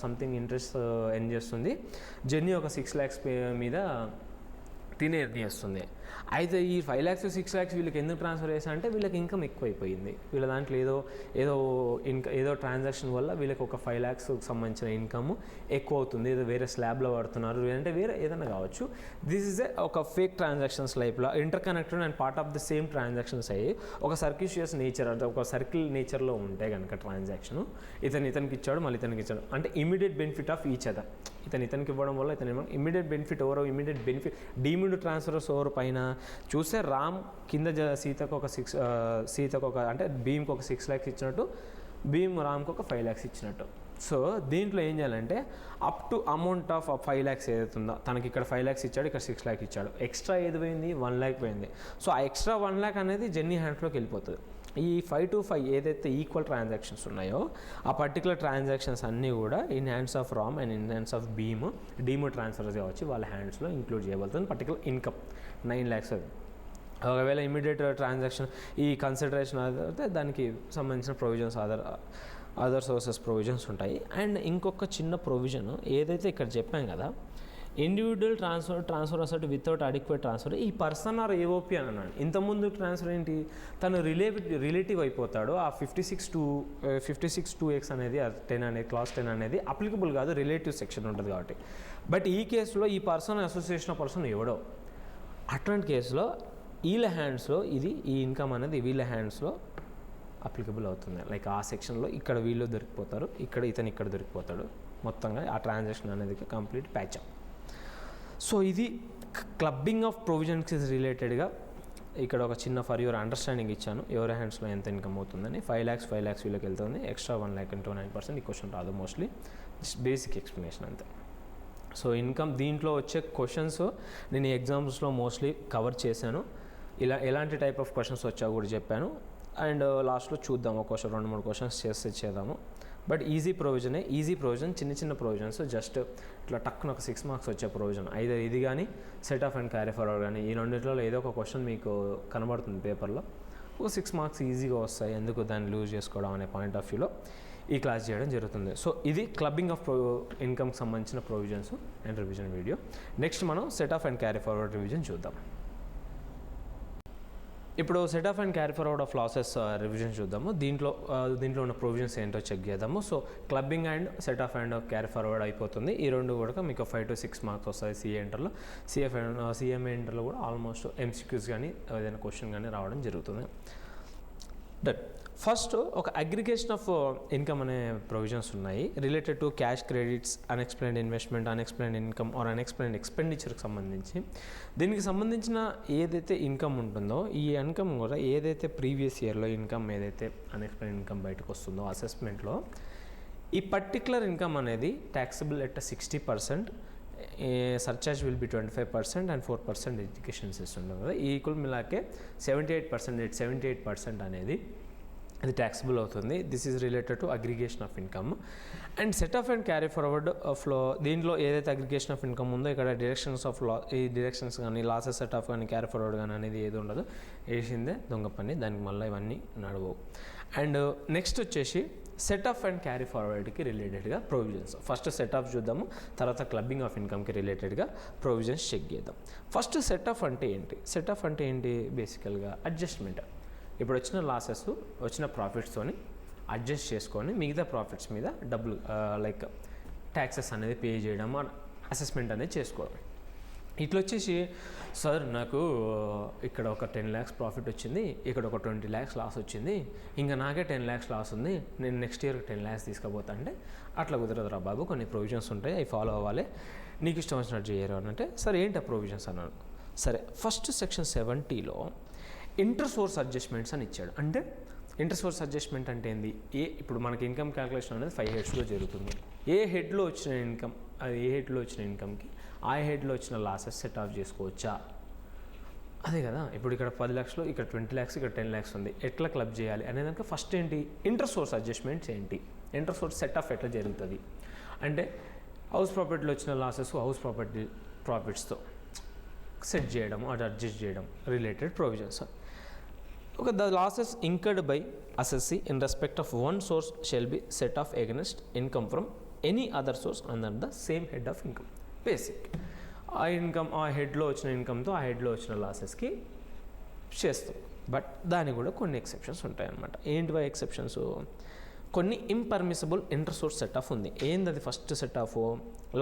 Speaker 1: సంథింగ్ ఇంట్రెస్ట్ ఎర్న్ చేస్తుంది, జెన్నీ ఒక 6 lakhs మీద తినే ఎర్న్ చేస్తుంది. అయితే ఈ 5 lakhs 6 lakhs వీళ్ళకి ఎందుకు ట్రాన్స్ఫర్ చేశా అంటే వీళ్ళకి ఇన్కమ్ ఎక్కువైపోయింది. వీళ్ళ దాంట్లో ఏదో ట్రాన్సాక్షన్ వల్ల వీళ్ళకి ఒక 5 lakhs సంబంధించిన ఇన్కమ్ ఎక్కువ అవుతుంది, ఏదో వేరే స్లాబ్లో పడుతున్నారు, లేదంటే వేరే ఏదైనా కావచ్చు. దిస్ ఈజ్ ఒక ఫేక్ ట్రాన్సాక్షన్స్ లైఫ్లో inter connected and part of the same transactions అయ్యి ఒక సర్కిషియస్ నేచర్ అంటే ఒక సర్కిల్ నేచర్లో ఉంటే కనుక ట్రాన్సాక్షను ఇతనికి ఇచ్చాడు, మళ్ళీ ఇతనికి ఇచ్చాడు అంటే immediate benefit of each other. ఇతనికి ఇవ్వడం వల్ల immediate benefit immediate benefit deemed transfers over పైన చూస్తే రామ్ కింద సీతకు ఒక అంటే భీమ్కి ఒక 6 lakhs ఇచ్చినట్టు, భీమ్ రామ్కి ఒక 5 lakhs ఇచ్చినట్టు. సో దీంట్లో ఏం చేయాలంటే up to amount of 5 lakhs ఏదైతుందో, తనకి ఇక్కడ 5 lakhs ఇచ్చాడు, ఇక్కడ 6 lakhs ఇచ్చాడు, ఎక్స్ట్రా ఏది పోయింది 1 lakh పోయింది. సో ఆ ఎక్స్ట్రా 1 lakh అనేది జెన్నీ హ్యాండ్స్లోకి వెళ్ళిపోతుంది. ఈ 5 to 5 ఏదైతే ఈక్వల్ ట్రాన్సాక్షన్స్ ఉన్నాయో ఆ పర్టికులర్ ట్రాన్సాక్షన్స్ అన్నీ కూడా in hands of Ram and in hands of deem transfers కావచ్చు వాళ్ళ హ్యాండ్స్లో ఇంక్లూడ్ చేయబడుతుంది పర్టికులర్ ఇన్కమ్ 9 lakhs. అది ఒకవేళ ఇమీడియట్ ట్రాన్సాక్షన్ ఈ కన్సిడరేషన్ అయితే దానికి సంబంధించిన ప్రొవిజన్స్ అదర్ సోర్సెస్ ప్రొవిజన్స్ ఉంటాయి. అండ్ ఇంకొక చిన్న ప్రొవిజన్ ఏదైతే ఇక్కడ చెప్పాం కదా, individual transfer asset without adequate transfer, ఈ పర్సన్ ఆర్ ఏఓపీ అని అన్నాడు. ఇంతకుముందు ట్రాన్స్ఫర్ ఏంటి, తను రిలేటివ్ అయిపోతాడు. ఆ 56(2)(x) అనేది 10 అనేది క్లాస్ 10 అనేది అప్లికబుల్ కాదు, రిలేటివ్ సెక్షన్ ఉంటుంది కాబట్టి. బట్ ఈ కేసులో ఈ పర్సన్ అసోసియేషన్ ఆఫ్ పర్సన్ ఎవడో, అట్లాంటి కేసులో వీళ్ళ హ్యాండ్స్లో ఈ ఇన్కమ్ అనేది వీళ్ళ హ్యాండ్స్లో అప్లికబుల్ అవుతుంది. లైక్ ఆ సెక్షన్లో ఇక్కడ వీళ్ళు దొరికిపోతారు, ఇతను ఇక్కడ దొరికిపోతాడు, మొత్తంగా ఆ ట్రాన్సాక్షన్ అనేది కంప్లీట్ ప్యాచప్. సో ఇది క్లబ్బింగ్ ఆఫ్ ప్రొవిజన్స్ రిలేటెడ్గా ఇక్కడ ఒక చిన్న ఫర్ యువర్ అండర్స్టాండింగ్ ఇచ్చాను. ఎవరి హ్యాండ్స్లో ఎంత ఇన్కమ్ అవుతుందని. 5 lakhs వీళ్ళకి వెళ్తుంది, ఎక్స్ట్రా 1,29%. ఈ క్వశ్చన్ రాదు మోస్ట్లీ, జస్ట్ బేసిక్ ఎక్స్ప్లెనేషన్ అంతే. సో ఇన్కమ్ దీంట్లో వచ్చే క్వశ్చన్స్ నేను ఎగ్జామ్స్లో మోస్ట్లీ కవర్ చేశాను. ఎలాంటి టైప్ ఆఫ్ క్వశ్చన్స్ వచ్చా కూడా చెప్పాను. అండ్ లాస్ట్లో చూద్దాం, ఒక 2-3 క్వశ్చన్స్ చేద్దాము. బట్ ఈజీ ప్రొవిజన్, చిన్న ప్రొవిజన్స్, జస్ట్ ఇట్లా టక్కున ఒక 6 marks వచ్చే ప్రొవిజన్. ఐదర్ ఇది కానీ set off and carry forward కానీ, ఈ రెండిట్లో ఏదో ఒక క్వశ్చన్ మీకు కనబడుతుంది పేపర్లో, ఒక 6 marks ఈజీగా వస్తాయి. ఎందుకు దాన్ని లూజ్ చేసుకోవడం అనే పాయింట్ ఆఫ్ వ్యూలో ఈ క్లాస్ చేయడం జరుగుతుంది. సో ఇది క్లబ్బింగ్ ఆఫ్ ఇన్కమ్కి సంబంధించిన provisions and revision video. Next మనం set off and carry forward revision చూద్దాం. ఇప్పుడు set off and carry forward of losses revision చూద్దాము. దీంట్లో ఉన్న ప్రొవిజన్స్ ఏంటో చెక్ చేద్దాము. So clubbing and set off and carry forward అయిపోతుంది. ఈ రెండు కూడా మీకు 5 to 6 marks వస్తాయి సిఏ ఇంటర్లో. సిఎంఏ ఇంటర్లో కూడా ఆల్మోస్ట్ ఎంసీక్యూస్ కానీ ఏదైనా క్వశ్చన్ కానీ రావడం జరుగుతుంది. డన్. ఫస్ట్ ఒక అగ్రిగేషన్ ఆఫ్ ఇన్కమ్ అనే ప్రొవిజన్స్ ఉన్నాయి related to cash credits, unexplained investment, unexplained income or unexplained ఎక్స్పెండిచర్కి సంబంధించి. దీనికి సంబంధించిన ఏదైతే ఇన్కమ్ ఉంటుందో ఈ ఇన్కమ్ కూడా ఏదైతే ప్రీవియస్ ఇయర్లో ఇన్కమ్ ఏదైతే అన్ఎక్స్ప్లెయిన్డ్ ఇన్కమ్ బయటకు వస్తుందో అసెస్మెంట్లో, ఈ పర్టికులర్ ఇన్కమ్ అనేది taxable at 60%, surcharge will be 25% and 4% education cess ఉంటుంది కదా. ఈ ఈక్వల్ మిలాకే 78% అనేది అది ట్యాక్సిబుల్ అవుతుంది. This is related to aggregation of income. And set off and carry forward ఆఫ్లో దీంట్లో ఏదైతే అగ్రిగేషన్ ఆఫ్ ఇన్కమ్ ఉందో ఇక్కడ డైరెక్షన్స్ ఆఫ్ ఈ డైరెక్షన్స్ కానీ లాసెస్ సెట్ ఆఫ్ కానీ క్యారీ ఫార్వర్డ్ కానీ అనేది ఏది ఉండదు, వేసిందే దొంగ పని, దానికి మళ్ళీ ఇవన్నీ నడవవు. అండ్ నెక్స్ట్ వచ్చేసి సెట్ ఆఫ్ అండ్ క్యారీ ఫార్వర్డ్కి రిలేటెడ్గా ప్రొవిజన్స్. ఫస్ట్ సెట్ ఆఫ్ చూద్దాము, తర్వాత క్లబ్బింగ్ ఆఫ్ ఇన్కమ్కి రిలేటెడ్గా ప్రొవిజన్స్ చెక్ చేద్దాం. ఫస్ట్ సెట్ ఆఫ్ అంటే ఏంటి? సెట్ ఆఫ్ అంటే ఏంటి? బేసికల్గా అడ్జస్ట్మెంట్. ఇప్పుడు వచ్చిన లాసెస్ వచ్చిన ప్రాఫిట్స్తోని అడ్జస్ట్ చేసుకొని మిగతా ప్రాఫిట్స్ మీద డబ్బులు లైక్ ట్యాక్సెస్ అనేది పే చేయడం, అసెస్మెంట్ అనేది చేసుకోవడం. ఇట్లా వచ్చేసి సార్ నాకు ఇక్కడ ఒక 10 lakhs ప్రాఫిట్ వచ్చింది, ఇక్కడ ఒక 20 lakhs లాస్ వచ్చింది, ఇంకా నాకే 10 lakhs లాస్ ఉంది, నేను నెక్స్ట్ ఇయర్ 10 lakhs తీసుకుపోతా అంటే అట్లా కుదరదురా బాబు, కొన్ని ప్రొవిజన్స్ ఉంటాయి, అవి ఫాలో అవ్వాలి, నీకు ఇష్టం వచ్చినట్టు చేయరు అని అంటే సరే ఏంటి ఆ ప్రొవిజన్స్ అన్నాడు. సరే ఫస్ట్ సెక్షన్ 70లో ఇంటర్ సోర్స్ అడ్జస్ట్మెంట్స్ అని ఇచ్చాడు. అంటే ఇంటర్ సోర్స్ అడ్జస్ట్మెంట్ అంటే ఏంది? ఇప్పుడు మనకి ఇన్కమ్ క్యాలిక్యులేషన్ అనేది 5 headsలో జరుగుతుంది. ఏ హెడ్లో వచ్చిన ఇన్కమ్, అది ఏ హెడ్లో వచ్చిన ఇన్కమ్కి ఆ హెడ్లో వచ్చిన లాసెస్ సెట్ ఆఫ్ చేసుకోవచ్చా, అదే కదా. ఇప్పుడు ఇక్కడ 10 lakhs, ఇక్కడ 20 lakhs, ఇక్కడ 10 lakhs ఉంది, ఎట్లా క్లబ్ చేయాలి అనేదానికి ఫస్ట్ ఏంటి ఇంటర్ సోర్స్ అడ్జస్ట్మెంట్స్ ఏంటి, ఇంటర్ సోర్స్ సెట్ ఆఫ్ ఎట్లా జరుగుతుంది అంటే హౌస్ ప్రాపర్టీలో వచ్చిన లాసెస్ హౌస్ ప్రాపర్టీ ప్రాఫిట్స్తో సెట్ చేయడం, అది అడ్జస్ట్ చేయడం related provisions. Okay, the losses incurred by assessee in respect of one source shall be set off against income from any other source under the same head of income. Basic. ఆ income ఆ హెడ్లో వచ్చిన ఇన్కమ్తో ఆ హెడ్లో వచ్చిన లాసెస్కి చేస్తాం. But దానికి కూడా కొన్ని exceptions ఉంటాయి అన్నమాట. ఏంటివా ఎక్సెప్షన్స్? కొన్ని impermissible inter source set off ఉంది. ఏంది అది? First set off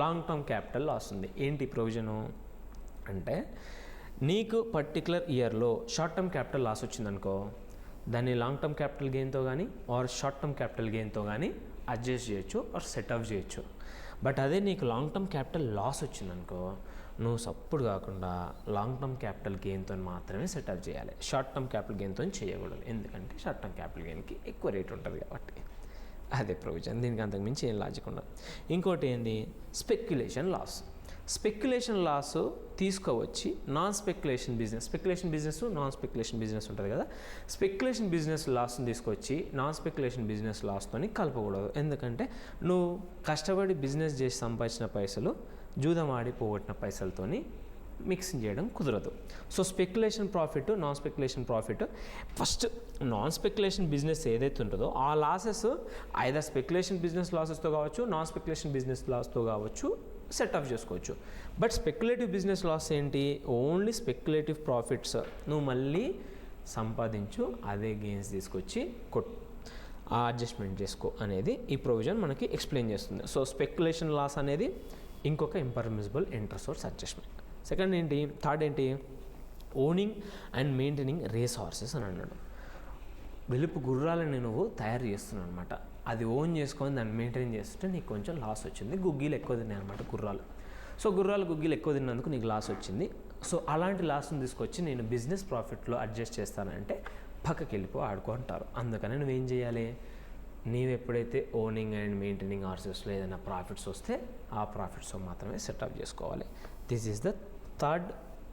Speaker 1: long term capital loss ఉంది. ఏంటి ప్రొవిజను అంటే నీకు పర్టికులర్ ఇయర్లో షార్ట్ టర్మ్ క్యాపిటల్ లాస్ వచ్చిందనుకో, దాన్ని లాంగ్ టర్మ్ క్యాపిటల్ గెయిన్తో కానీ ఆర్ షార్ట్ టర్మ్ క్యాపిటల్ గెయిన్తో కానీ అడ్జస్ట్ చేయొచ్చు ఆర్ సెట్ ఆఫ్ చేయొచ్చు. బట్ అదే నీకు లాంగ్ టర్మ్ క్యాపిటల్ లాస్ వచ్చిందనుకో, నువ్వు సప్పుడు కాకుండా లాంగ్ టర్మ్ క్యాపిటల్ గెయిన్తో మాత్రమే సెట్ ఆఫ్ చేయాలి, షార్ట్ టర్మ్ క్యాపిటల్ గెయిన్తో చేయకూడదు. ఎందుకంటే షార్ట్ టర్మ్ క్యాపిటల్ గెయిన్కి ఎక్కువ రేట్ ఉంటుంది కాబట్టి. అదే ప్రొవిజన్, దీనికి అంతకుమించి ఏం లాజిక్ ఉండదు. ఇంకోటి ఏంది? Speculation loss. స్పెక్యులేషన్ లాస్ తీసుకువచ్చి non speculation business, speculation business non speculation business ఉంటుంది కదా, స్పెక్యులేషన్ బిజినెస్ లాస్ని తీసుకొచ్చి నాన్ స్పెక్యులేషన్ బిజినెస్ లాస్తో కలపకూడదు. ఎందుకంటే నువ్వు కష్టపడి బిజినెస్ చేసి సంపాదించిన పైసలు జూదం ఆడి పోగొట్టిన పైసలతోని మిక్సింగ్ చేయడం కుదరదు. So speculation profit, non speculation profit, first non speculation business ఏదైతే ఉంటుందో ఆ లాసెస్ ఐదర్ స్పెక్యులేషన్ బిజినెస్ లాసెస్తో కావచ్చు, నాన్ స్పెక్యులేషన్ బిజినెస్ లాస్తో కావచ్చు సెట్ ఆఫ్ చేసుకోవచ్చు. బట్ స్పెక్యులేటివ్ బిజినెస్ లాస్ ఏంటి? ఓన్లీ స్పెక్యులేటివ్ ప్రాఫిట్స్ నువ్వు మళ్ళీ సంపాదించు, అదే గెయిన్స్ తీసుకొచ్చి ఆ అడ్జస్ట్మెంట్ చేసుకో అనేది ఈ ప్రొవిజన్ మనకి ఎక్స్ప్లెయిన్ చేస్తుంది. సో స్పెక్యులేషన్ లాస్ అనేది ఇంకొక impermissible inter source adjustment. Second ఏంటి? థర్డ్ ఏంటి? Owning and maintaining race horses అని అన్నాడు. వెలుపు గుర్రాలని నువ్వు తయారు చేస్తున్నావు అనమాట. అది ఓన్ చేసుకొని దాన్ని మెయింటైన్ చేస్తుంటే నీకు కొంచెం లాస్ వచ్చింది. గుగ్గీలు ఎక్కువ తిన్నాయి అనమాట గుర్రాలు. సో గుగ్గిలు ఎక్కువ తిన్నందుకు నీకు లాస్ వచ్చింది. సో అలాంటి లాస్ని తీసుకొచ్చి నేను బిజినెస్ ప్రాఫిట్లో అడ్జస్ట్ చేస్తానంటే పక్కకి వెళ్ళిపో ఆడుకో అంటారు. అందుకని నువ్వేం చేయాలి, నీవు ఎప్పుడైతే ఓనింగ్ అండ్ మెయింటైనింగ్ హార్సెస్లో ఏదైనా ప్రాఫిట్స్ వస్తే ఆ ప్రాఫిట్స్ మాత్రమే సెటప్ చేసుకోవాలి. This is the third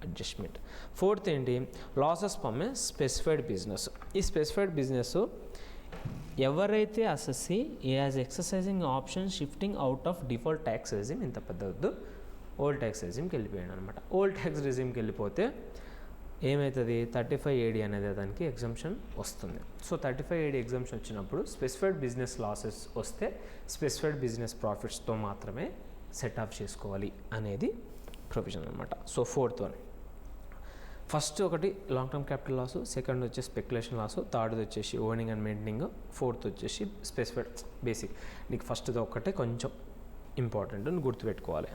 Speaker 1: adjustment. Fourth ఏంటి, losses from a specified business. ఈ స్పెసిఫైడ్ బిజినెస్ ఎవరైతే assessee as exercising option shifting out of default tax regime, ఇంత పెద్ద వద్దు, ఓల్డ్ ట్యాక్స్ రెజిమ్కి వెళ్ళిపోయాడు అనమాట. ఓల్డ్ ట్యాక్స్ రెజిమ్కి వెళ్ళిపోతే ఏమవుతుంది, 35AD అనేది దానికి ఎగ్జంప్షన్ వస్తుంది. సో 35AD ఎగ్జంప్షన్ వచ్చినప్పుడు స్పెసిఫైడ్ బిజినెస్ లాసెస్ వస్తే స్పెసిఫైడ్ బిజినెస్ ప్రాఫిట్స్తో మాత్రమే సెట్ ఆఫ్ చేసుకోవాలి అనేది ప్రొవిజన్ అనమాట. సో ఫోర్త్ వన్, ఫస్ట్ ఒకటి long term capital loss, second వచ్చేసి స్పెక్యులేషన్ లాసు, థర్డ్ వచ్చేసి ఓనింగ్ అండ్ మెయింటైనింగ్, ఫోర్త్ వచ్చేసి స్పెసిఫైడ్ బేసిక్. నీకు ఫస్ట్ది ఒక్కటే కొంచెం ఇంపార్టెంట్, నువ్వు గుర్తుపెట్టుకోవాలి.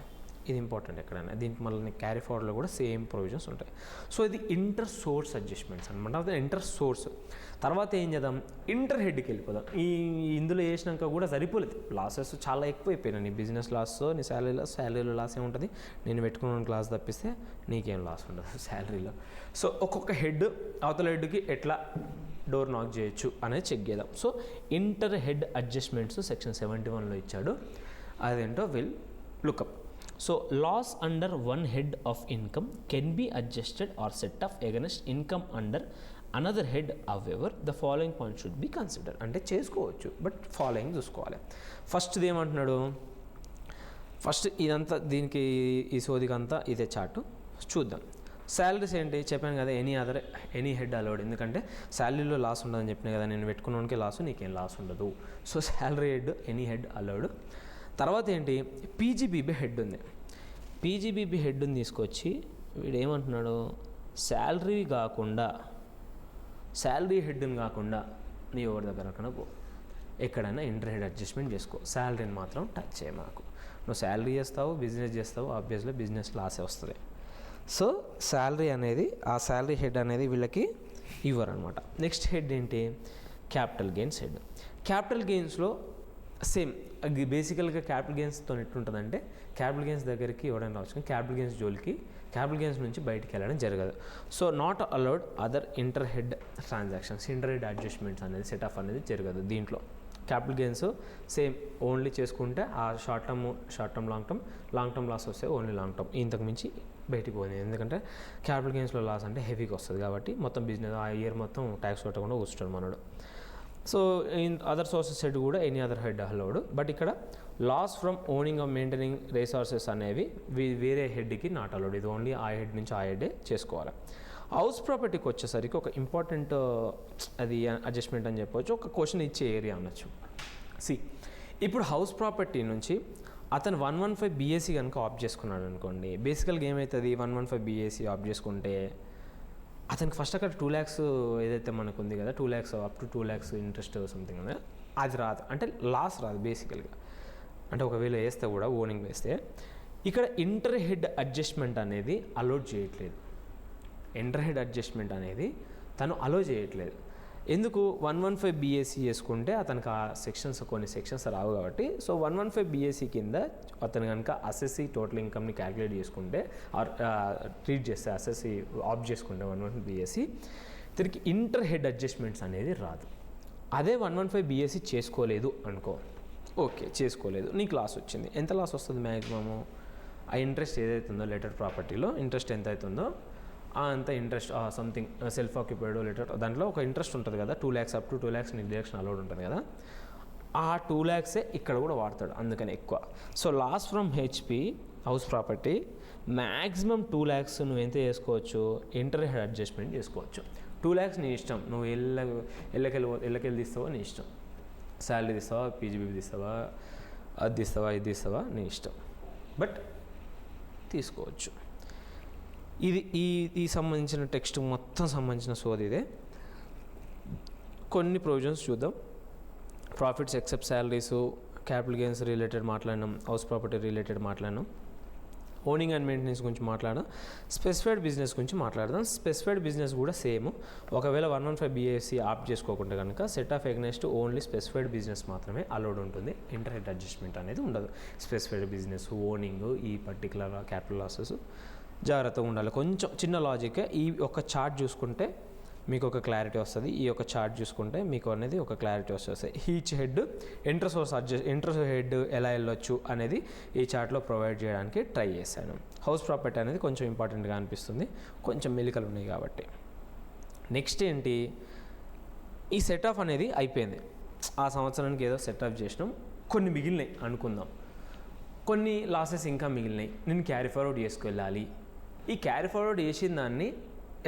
Speaker 1: ఇది ఇంపార్టెంట్ ఎక్కడైనా. దీనికి మళ్ళీ నీకు క్యారీ ఫార్వర్డ్లో కూడా సేమ్ ప్రొవిజన్స్ ఉంటాయి. సో ఇది ఇంటర్ సోర్స్ అడ్జస్ట్మెంట్స్ అనమాట. అది ఇంటర్ సోర్స్. తర్వాత ఏం చేద్దాం, ఇంటర్ హెడ్కి వెళ్ళిపోదాం. ఇందులో వేసినాక కూడా సరిపోలేదు, లాసెస్ చాలా ఎక్కువైపోయినాయి. నీ బిజినెస్ లాస్, నీ శాలరీలో లాస్ ఏముంటుంది, నేను పెట్టుకున్న క్లాస్ తప్పిస్తే నీకేం లాస్ ఉండదు శాలరీలో. సో ఒక్కొక్క హెడ్ అవతల హెడ్కి ఎట్లా డోర్ నాక్ చేయొచ్చు అనేది చెక్ చేద్దాం. So inter head adjustments section 71లో ఇచ్చాడు. అదేంటో will look up. So loss under one head of income can be adjusted or set off against income under another head. However, the following points should be considered. అంటే చేసుకోవచ్చు, but following చూసుకోవాలి. ఫస్ట్ది ఏమంటున్నాడు, first ఇదంతా దీనికి ఈ సోదికంతా ఇదే చార్టు చూద్దాం. శాలరీస్ ఏంటి చెప్పాను కదా, ఎనీ హెడ్ అలౌడ్. ఎందుకంటే శాలరీలో లాస్ ఉండదని చెప్పినా కదా, నేను పెట్టుకున్నోనికి లాసు, నీకేం లాస్ ఉండదు. So salary head, any head allowed. తర్వాత ఏంటి, పీజీబీబీ హెడ్ ఉంది. పీజీబీబీ హెడ్ని తీసుకొచ్చి వీడు ఏమంటున్నాడు, శాలరీ హెడ్ని కాకుండా నీ ఎవరి దగ్గర పో, ఎక్కడైనా ఇంటర్ హెడ్ అడ్జస్ట్మెంట్ చేసుకో, శాలరీని మాత్రం టచ్ చేయ మాకు. నువ్వు శాలరీ చేస్తావు, బిజినెస్ చేస్తావు, ఆబ్వియస్లీ బిజినెస్ లాసే వస్తుంది. సో శాలరీ అనేది, ఆ శాలరీ హెడ్ అనేది వీళ్ళకి ఇవ్వరు అనమాట. నెక్స్ట్ హెడ్ ఏంటి, క్యాపిటల్ గెయిన్స్ హెడ్. క్యాపిటల్ గెయిన్స్లో సేమ్ బేసికల్గా క్యాపిటల్ గెయిన్స్తో ఎట్లుంటుందంటే, క్యాపిటల్ గెయిన్స్ దగ్గరికి ఎవరైనా రావచ్చు, క్యాపిటల్ గెయిన్స్ జోలికి క్యాపిటల్ గెయిన్స్ నుంచి బయటికి వెళ్ళడం జరగదు. So not allowed other inter head transactions, inter head adjustments అనేది సెట్ ఆఫ్ అనేది జరగదు దీంట్లో. క్యాపిటల్ గెయిన్స్ సేమ్ ఓన్లీ చేసుకుంటే ఆ short term long term loss వస్తే ఓన్లీ లాంగ్ టర్మ్, ఇంతకు మించి బయటికి పోయింది. ఎందుకంటే క్యాపిటల్ గెయిన్స్లో లాస్ అంటే హెవీగా వస్తుంది కాబట్టి మొత్తం బిజినెస్ ఆ ఇయర్ మొత్తం ట్యాక్స్ కట్టకుండా కూర్చుంటాడు మనోడు. So in other sources head కూడా any other head allowed. But ఇక్కడ loss from owning of maintaining resources అనేవి వేరే హెడ్కి నాట్ అలౌడ్. ఇది ఓన్లీ ఆ హెడ్ నుంచి ఆ హెడ్డే చేసుకోవాలి. హౌస్ ప్రాపర్టీకి వచ్చేసరికి ఒక ఇంపార్టెంట్ అది అడ్జస్ట్మెంట్ అని చెప్పవచ్చు, ఒక క్వశ్చన్ ఇచ్చే ఏరియా అనొచ్చు. ఇప్పుడు హౌస్ ప్రాపర్టీ నుంచి అతను 115 BAC కనుక ఆప్ట్ చేసుకున్నాడు అనుకోండి, బేసికల్గా ఏమవుతుంది, 115 BAC ఆప్ట్ చేసుకుంటే అతనికి ఫస్ట్ అక్కడ 2 lakhs ఏదైతే మనకు ఉంది కదా, 2 lakhs up to 2 lakhs interest something ఉంది, అది రాదు. అంటే లాస్ రాదు బేసికల్గా. అంటే ఒకవేళ వేస్తే కూడా ఓనింగ్ వేస్తే ఇక్కడ ఇంటర్ హెడ్ అడ్జస్ట్మెంట్ అనేది అలౌడ్ చేయట్లేదు. ఇంటర్ హెడ్ అడ్జస్ట్మెంట్ అనేది తను అలో చేయట్లేదు. ఎందుకు, 115 BAC చేసుకుంటే అతనికి ఆ కొన్ని సెక్షన్స్ రావు కాబట్టి. సో 115 BAC కింద అతను కనుక అసెస్సీ టోటల్ ఇన్కమ్ని క్యాలిక్యులేట్ చేసుకుంటే ట్రీట్ చేస్తే, అసెస్సీ ఆప్ట్ చేసుకుంటే 115 BAC తిరిగి ఇంటర్ హెడ్ అడ్జస్ట్మెంట్స్ అనేది రాదు. అదే 115 BAC చేసుకోలేదు అనుకో, ఓకే చేసుకోలేదు, నీకు లాస్ వచ్చింది. ఎంత లాస్ వస్తుంది మ్యాక్సిమము, ఆ ఇంట్రెస్ట్ ఏదైతుందో లెటర్ ప్రాపర్టీలో ఇంట్రెస్ట్ ఎంత అవుతుందో అంత interest something self occupied letter దాంట్లో ఒక ఇంట్రెస్ట్ ఉంటుంది కదా, 2 lakhs అప్ టు 2 lakhs నీకు డిడక్షన్ అలౌడ్ ఉంటుంది కదా, ఆ 2 lakhs ఇక్కడ కూడా వాడతాడు, అందుకని ఎక్కువ. So loss from HP house property maximum 2 lakhs నువ్వు ఎంత చేసుకోవచ్చు, ఇంటర్ హెడ్ అడ్జస్ట్మెంట్ చేసుకోవచ్చు. 2 lakhs నీ ఇష్టం, నువ్వు ఎల్లకెళ్ళి తీస్తావో నీ ఇష్టం, శాలరీ తీస్తావా, పీజీబీబీ తీస్తావా, అది తీస్తావా, ఇది తీస్తావా, నీ ఇష్టం, బట్ తీసుకోవచ్చు. ఇది ఈ సంబంధించిన టెక్స్ట్ మొత్తం సంబంధించిన సోది ఇదే. కొన్ని ప్రొవిజన్స్ చూద్దాం. Profits except salaries, capital gains related మాట్లాడినాం, హౌస్ ప్రాపర్టీ రిలేటెడ్ మాట్లాడినాం, ఓనింగ్ అండ్ మెయింటెనెన్స్ గురించి మాట్లాడదాం. స్పెసిఫైడ్ బిజినెస్ గురించి మాట్లాడదాం. స్పెసిఫైడ్ బిజినెస్ కూడా సేమ్. ఒకవేళ 115 BAC ఆప్ట్ చేసుకోకుంటే కనుక set of against only specified business మాత్రమే అలౌడ్ ఉంటుంది. ఇంటర్ హెడ్ అడ్జస్ట్మెంట్ అనేది ఉండదు. స్పెసిఫైడ్ బిజినెస్, ఓనింగ్, ఈ పర్టికులర్ క్యాపిటల్ లాసెస్ జాగ్రత్తగా ఉండాలి. కొంచెం చిన్న లాజిక్. ఈ ఒక చార్ట్ చూసుకుంటే మీకు ఒక క్లారిటీ వస్తుంది. ఈ యొక్క చార్ట్ చూసుకుంటే మీకు అనేది ఒక క్లారిటీ వస్తుంది. ఈచ్ హెడ్ ఎంటర్ హెడ్ ఎలా వెళ్ళొచ్చు అనేది ఈ చార్ట్లో ప్రొవైడ్ చేయడానికి ట్రై చేశాను. హౌస్ ప్రాపర్టీ అనేది కొంచెం ఇంపార్టెంట్గా అనిపిస్తుంది, కొంచెం మెలికలు ఉన్నాయి కాబట్టి. నెక్స్ట్ ఏంటి, ఈ సెట్ ఆఫ్ అనేది అయిపోయింది. ఆ సంవత్సరానికి ఏదో సెట్ ఆఫ్ చేసినాం, కొన్ని మిగిలినాయి అనుకుందాం, కొన్ని లాసెస్ ఇంకా మిగిలినాయి, నేను క్యారీ ఫార్వర్డ్ చేసుకెళ్ళాలి. ఈ క్యారీ ఫార్వర్డ్ చేసిన దాన్ని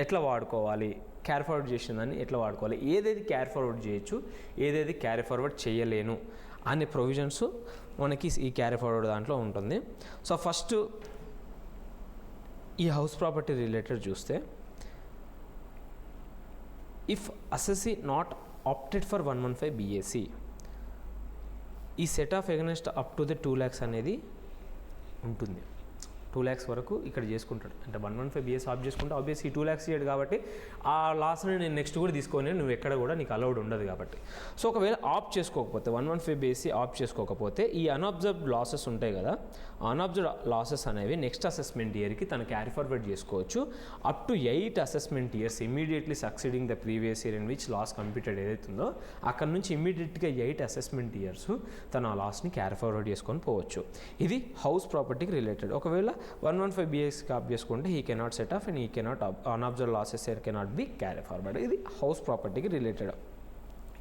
Speaker 1: ఎట్లా వాడుకోవాలి, క్యారీ ఫార్వర్డ్ చేసిన దాన్ని ఎట్లా వాడుకోవాలి, ఏదేది క్యారీ ఫార్వర్డ్ చేయొచ్చు, ఏదేది క్యారీ ఫార్వర్డ్ చేయలేను అనే ప్రొవిజన్స్ మనకి ఈ క్యారీ ఫార్వర్డ్ దాంట్లో ఉంటుంది. సో ఫస్ట్ ఈ హౌస్ ప్రాపర్టీ రిలేటెడ్ చూస్తే, if assessee not opted for 115 BAC, ఈ set of against up to the 2 lakhs అనేది ఉంటుంది. 2 lakhs వరకు ఇక్కడ చేసుకుంటాడు. అంటే 115 BAC ఆప్ చేసుకుంటే ఆబ్వియస్లీ 2 lakhs ఇయ్యాడు కాబట్టి ఆ లాస్ని నేను నెక్స్ట్ కూడా తీసుకొని నువ్వు ఎక్కడ కూడా నీకు అలౌడ్ ఉండదు కాబట్టి. సో ఒకవేళ ఆప్ చేసుకోకపోతే 115 BAC ఆప్ చేసుకోకపోతే ఈ అన్అబ్జర్వ్డ్ లాసెస్ ఉంటాయి కదా, అన్అబ్జర్వ్డ్ లాసెస్ అనేవి నెక్స్ట్ అసెస్మెంట్ ఇయర్కి తను క్యారీ ఫార్వర్డ్ చేసుకోవచ్చు up to 8 assessment years immediately succeeding the previous year in which loss computed ఏదైతుందో అక్కడ నుంచి ఇమీడియట్గా 8 అసెస్మెంట్ ఇయర్స్ తను ఆ లాస్ని క్యారీ ఫార్వర్డ్ చేసుకొని పోవచ్చు. ఇది హౌస్ ప్రాపర్టీకి రిలేటెడ్. ఒకవేళ 115 BAC ఆప్ చేసుకుంటే he cannot set off and he cannot unabsorbed losses cannot be carry forward. ఇది హౌస్ ప్రాపర్టీకి రిలేటెడ్.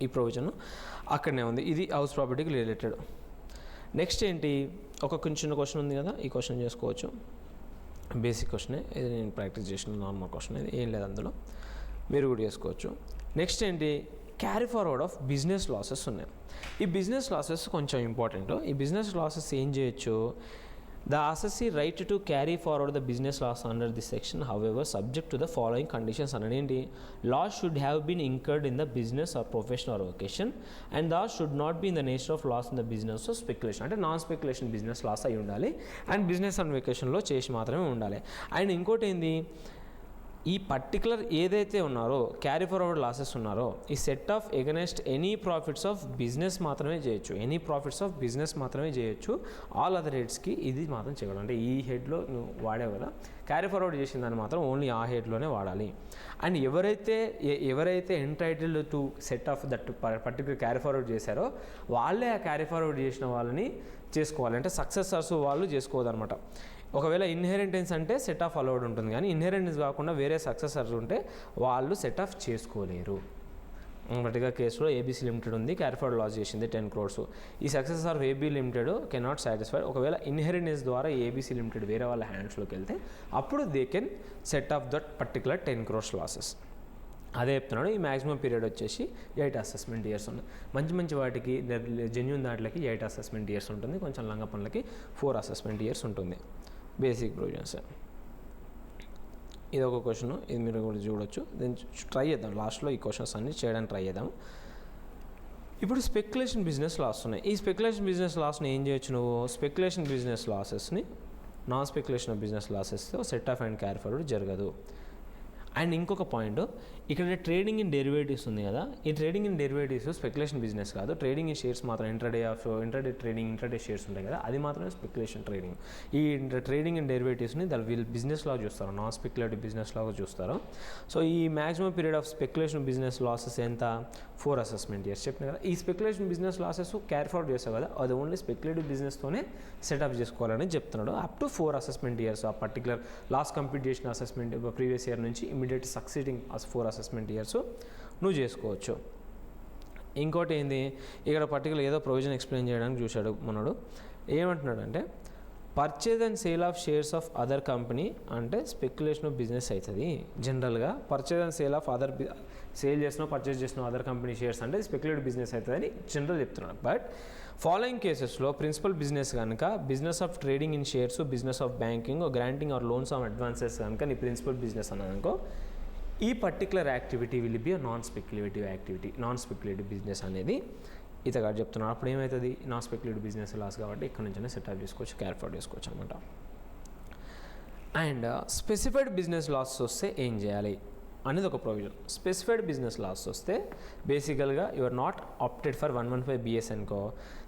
Speaker 1: ఈ ప్రొవిజన్ అక్కడనే ఉంది. ఇది హౌస్ ప్రాపర్టీకి రిలేటెడ్. నెక్స్ట్ ఏంటి, ఒక చిన్న క్వశ్చన్ ఉంది కదా, ఈ క్వశ్చన్ చేసుకోవచ్చు. బేసిక్ క్వశ్చనే ఇది, నేను ప్రాక్టీస్ చేసిన నార్మల్ క్వశ్చన్, ఇది ఏం లేదు అందులో, మీరు కూడా చేసుకోవచ్చు. నెక్స్ట్ ఏంటి, carry forward of business losses ఉన్నాయి. ఈ బిజినెస్ లాసెస్ కొంచెం ఇంపార్టెంట్. ఈ బిజినెస్ లాసెస్ ఏం చేయొచ్చు, the assessee right to carry forward the business loss under this section, however subject to the following conditions. Anandi, loss should have been incurred in the business or profession or vocation, and loss should not be in the nature of loss in the business or speculation. అంటే non speculation business loss అయి ఉండాలి, and business and వెకేషన్లో చేసి మాత్రమే ఉండాలి. And ఇంకోటి ఏంది, ఈ particular ఏదైతే ఉన్నారో క్యారీ ఫార్వర్డ్ లాసెస్ ఉన్నారో ఈ set of against any profits of business మాత్రమే చేయొచ్చు, ఎనీ ప్రాఫిట్స్ ఆఫ్ బిజినెస్ మాత్రమే చేయొచ్చు. ఆల్ అదర్ హెడ్స్కి ఇది మాత్రం చేయకూడదు. అంటే ఈ హెడ్లో నువ్వు వాడావు కదా, క్యారీ ఫార్వర్డ్ చేసిన దాన్ని మాత్రం ఓన్లీ ఆ హెడ్లోనే వాడాలి. అండ్ ఎవరైతే entitled to set of that particular carry forward చేశారో వాళ్ళే ఆ క్యారీ ఫార్వర్డ్ చేసిన వాళ్ళని చేసుకోవాలి. అంటే సక్సెసర్స్ వాళ్ళు చేసుకోవద్దనమాట. ఒకవేళ ఇన్హెరిటెన్స్ అంటే సెట్ ఆఫ్ అలౌడ్ ఉంటుంది, కానీ ఇన్హెరిటెన్స్ కాకుండా వేరే సక్సెసర్స్ ఉంటే వాళ్ళు సెట్ ఆఫ్ చేసుకోలేరు. బట్టిగా కేసులో ABC లిమిటెడ్ ఉంది, క్యారీ ఫార్వర్డ్ లాస్ చేసింది 10 crores. ఈ successor of AB limited cannot satisfied. ఒకవేళ ఇన్హెరిటెన్స్ ద్వారా ABC లిమిటెడ్ వేరే వాళ్ళ హ్యాండ్స్లోకి వెళ్తే అప్పుడు they can set of that particular 10 crores losses. అదే చెప్తున్నాడు. ఈ మ్యాక్సిమం పీరియడ్ వచ్చేసి 8 అసెస్మెంట్ ఇయర్స్ ఉన్నాయి. మంచి వాటికి జెన్యూన్ దాంట్లకి 8 అసెస్మెంట్ ఇయర్స్ ఉంటుంది, కొంచెం లంగ పనులకి 4 అసెస్మెంట్ ఇయర్స్ ఉంటుంది. Basic provisions. ఇది ఒక క్వశ్చన్, ఇది మీరు కూడా చూడొచ్చు. దీన్ని ట్రై చేద్దాం, లాస్ట్లో ఈ క్వశ్చన్స్ అన్ని చేయడానికి ట్రై చేద్దాం. ఇప్పుడు స్పెక్యులేషన్ బిజినెస్ లాస్ ఉన్నాయి. ఈ స్పెక్యులేషన్ బిజినెస్ లాస్ని ఏం చేయొచ్చు నువ్వు, స్పెక్యులేషన్ బిజినెస్ లాసెస్ని నాన్ స్పెక్యులేషన్ బిజినెస్ లాసెస్తో set off and carry forward జరగదు. అండ్ ఇంకొక పాయింట్, ఇక్కడ ట్రేడింగ్ ఇన్ డెరివేటివ్స్ ఉంది కదా, ఈ trading in derivatives speculation business కాదు. ట్రేడింగ్ ఇన్ షేర్స్ మాత్రం ఇంట్రాడే ట్రేడింగ్, ఇంట్రాడే షేర్స్ ఉంటాయి కదా, అది మాత్రమే స్పెక్యులేషన్ ట్రేడింగ్. ఈ ట్రేడింగ్ ఇన్ డెరివేటివ్స్ని వీళ్ళు బిజినెస్ లాగా చూస్తారు, నాన్ స్పెక్యులేటివ్ బిజినెస్ లాగా చూస్తారు. సో ఈ maximum period of speculation business losses ఎంత, 4 అసెస్మెంట్ ఇయర్స్ చెప్పిన కదా. ఈ speculation business losses carry forward చేస్తావు కదా, అది ఓన్లీ స్పెక్యులేటివ్ బిజినెస్తోనే సెటప్ చేసుకోవాలని చెప్తున్నాడు. అప్ టు 4 అసెస్మెంట్ ఇయర్స్ ఆ పర్టికులర్ లాస్ట్ కంప్లీట్ చేసిన అసెస్మెంట్ ప్రీవియస్ ఇయర్ నుంచి ఇమీడియట్ సక్సీడింగ్ 4 అసెస్మెంట్ ఇయర్స్ నువ్వు చేసుకోవచ్చు. ఇంకోటి ఏంది, ఇక్కడ పర్టికులర్ ఏదో ప్రొవిజన్ ఎక్స్ప్లెయిన్ చేయడానికి చూశాడు మనోడు. ఏమంటున్నాడు అంటే, purchase and sale of shares of other company అంటే స్పెక్యులేషన్ ఆఫ్ బిజినెస్ అవుతుంది. జనరల్గా purchase and sale of other sale చేసిన పర్చేజ్ చేసిన అదర్ కంపెనీ షేర్స్ అంటే స్పెక్యులేటివ్ బిజినెస్ అవుతుందని జనరల్ చెప్తున్నాడు. బట్ ఫాలోయింగ్ కేసెస్లో ప్రిన్సిపల్ బిజినెస్ కనుక business of trading in shares, business of banking, granting or loans of advances కనుక నీ ప్రిన్సిపల్ బిజినెస్ అన్నానుకో, ఈ particular activity will be a non speculative activity. Non speculative business అనేది ఇతగాడు చెప్తున్నాడు. అప్పుడు ఏమవుతుంది, నాన్ స్పెక్యులేటివ్ బిజినెస్ లాస్ కాబట్టి ఇక్కడ నుంచే సెటప్ చేసుకోవచ్చు, క్యారీ ఫార్వర్డ్ చేసుకోవచ్చు అనమాట. అండ్ స్పెసిఫైడ్ బిజినెస్ లాస్ వస్తే ఏం చేయాలి అనేది ఒక ప్రొవిజన్. స్పెసిఫైడ్ బిజినెస్ లాస్ వస్తే బేసికల్గా you are not opted for 115 BS అనుకో,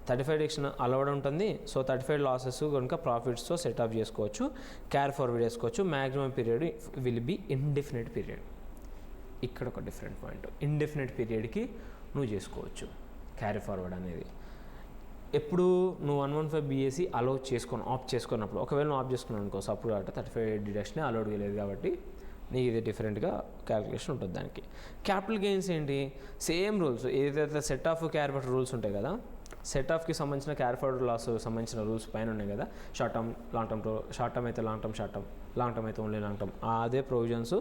Speaker 1: 35 డిడక్షన్ అలౌడ్ ఉంటుంది. సో 35 లాసెస్ కనుక ప్రాఫిట్స్తో సెట్ ఆఫ్ చేసుకోవచ్చు, క్యారీ ఫార్వర్డ్ చేసుకోవచ్చు. Maximum period will be indefinite period. ఇక్కడ ఒక డిఫరెంట్ పాయింట్, ఇండెఫినెట్ పీరియడ్కి నువ్వు చేసుకోవచ్చు క్యారీ ఫార్వర్డ్ అనేది. ఎప్పుడు నువ్వు 115 BS అలౌ ఆప్ చేసుకున్నప్పుడు, ఒకవేళ నువ్వు ఆప్ చేసుకున్నావు అనుకో, అప్పుడు అంటే 35 డిడక్షన్ అలౌడ్ లేదు కాబట్టి నీకు ఇది డిఫరెంట్గా క్యాలిక్యులేషన్ ఉంటుంది. దానికి క్యాపిటల్ గెయిన్స్ ఏంటి, సేమ్ రూల్స్. ఏదైతే set off carry forward rules ఉంటాయి కదా, సెట్ ఆఫ్కి సంబంధించిన క్యారీ ఫార్వర్డ్ లాస్ సంబంధించిన రూల్స్ పైన ఉన్నాయి కదా, short term long term, short term అయితే long term, short term long term అయితే ఓన్లీ లాంగ్ టర్మ్, అదే ప్రొవిజన్స్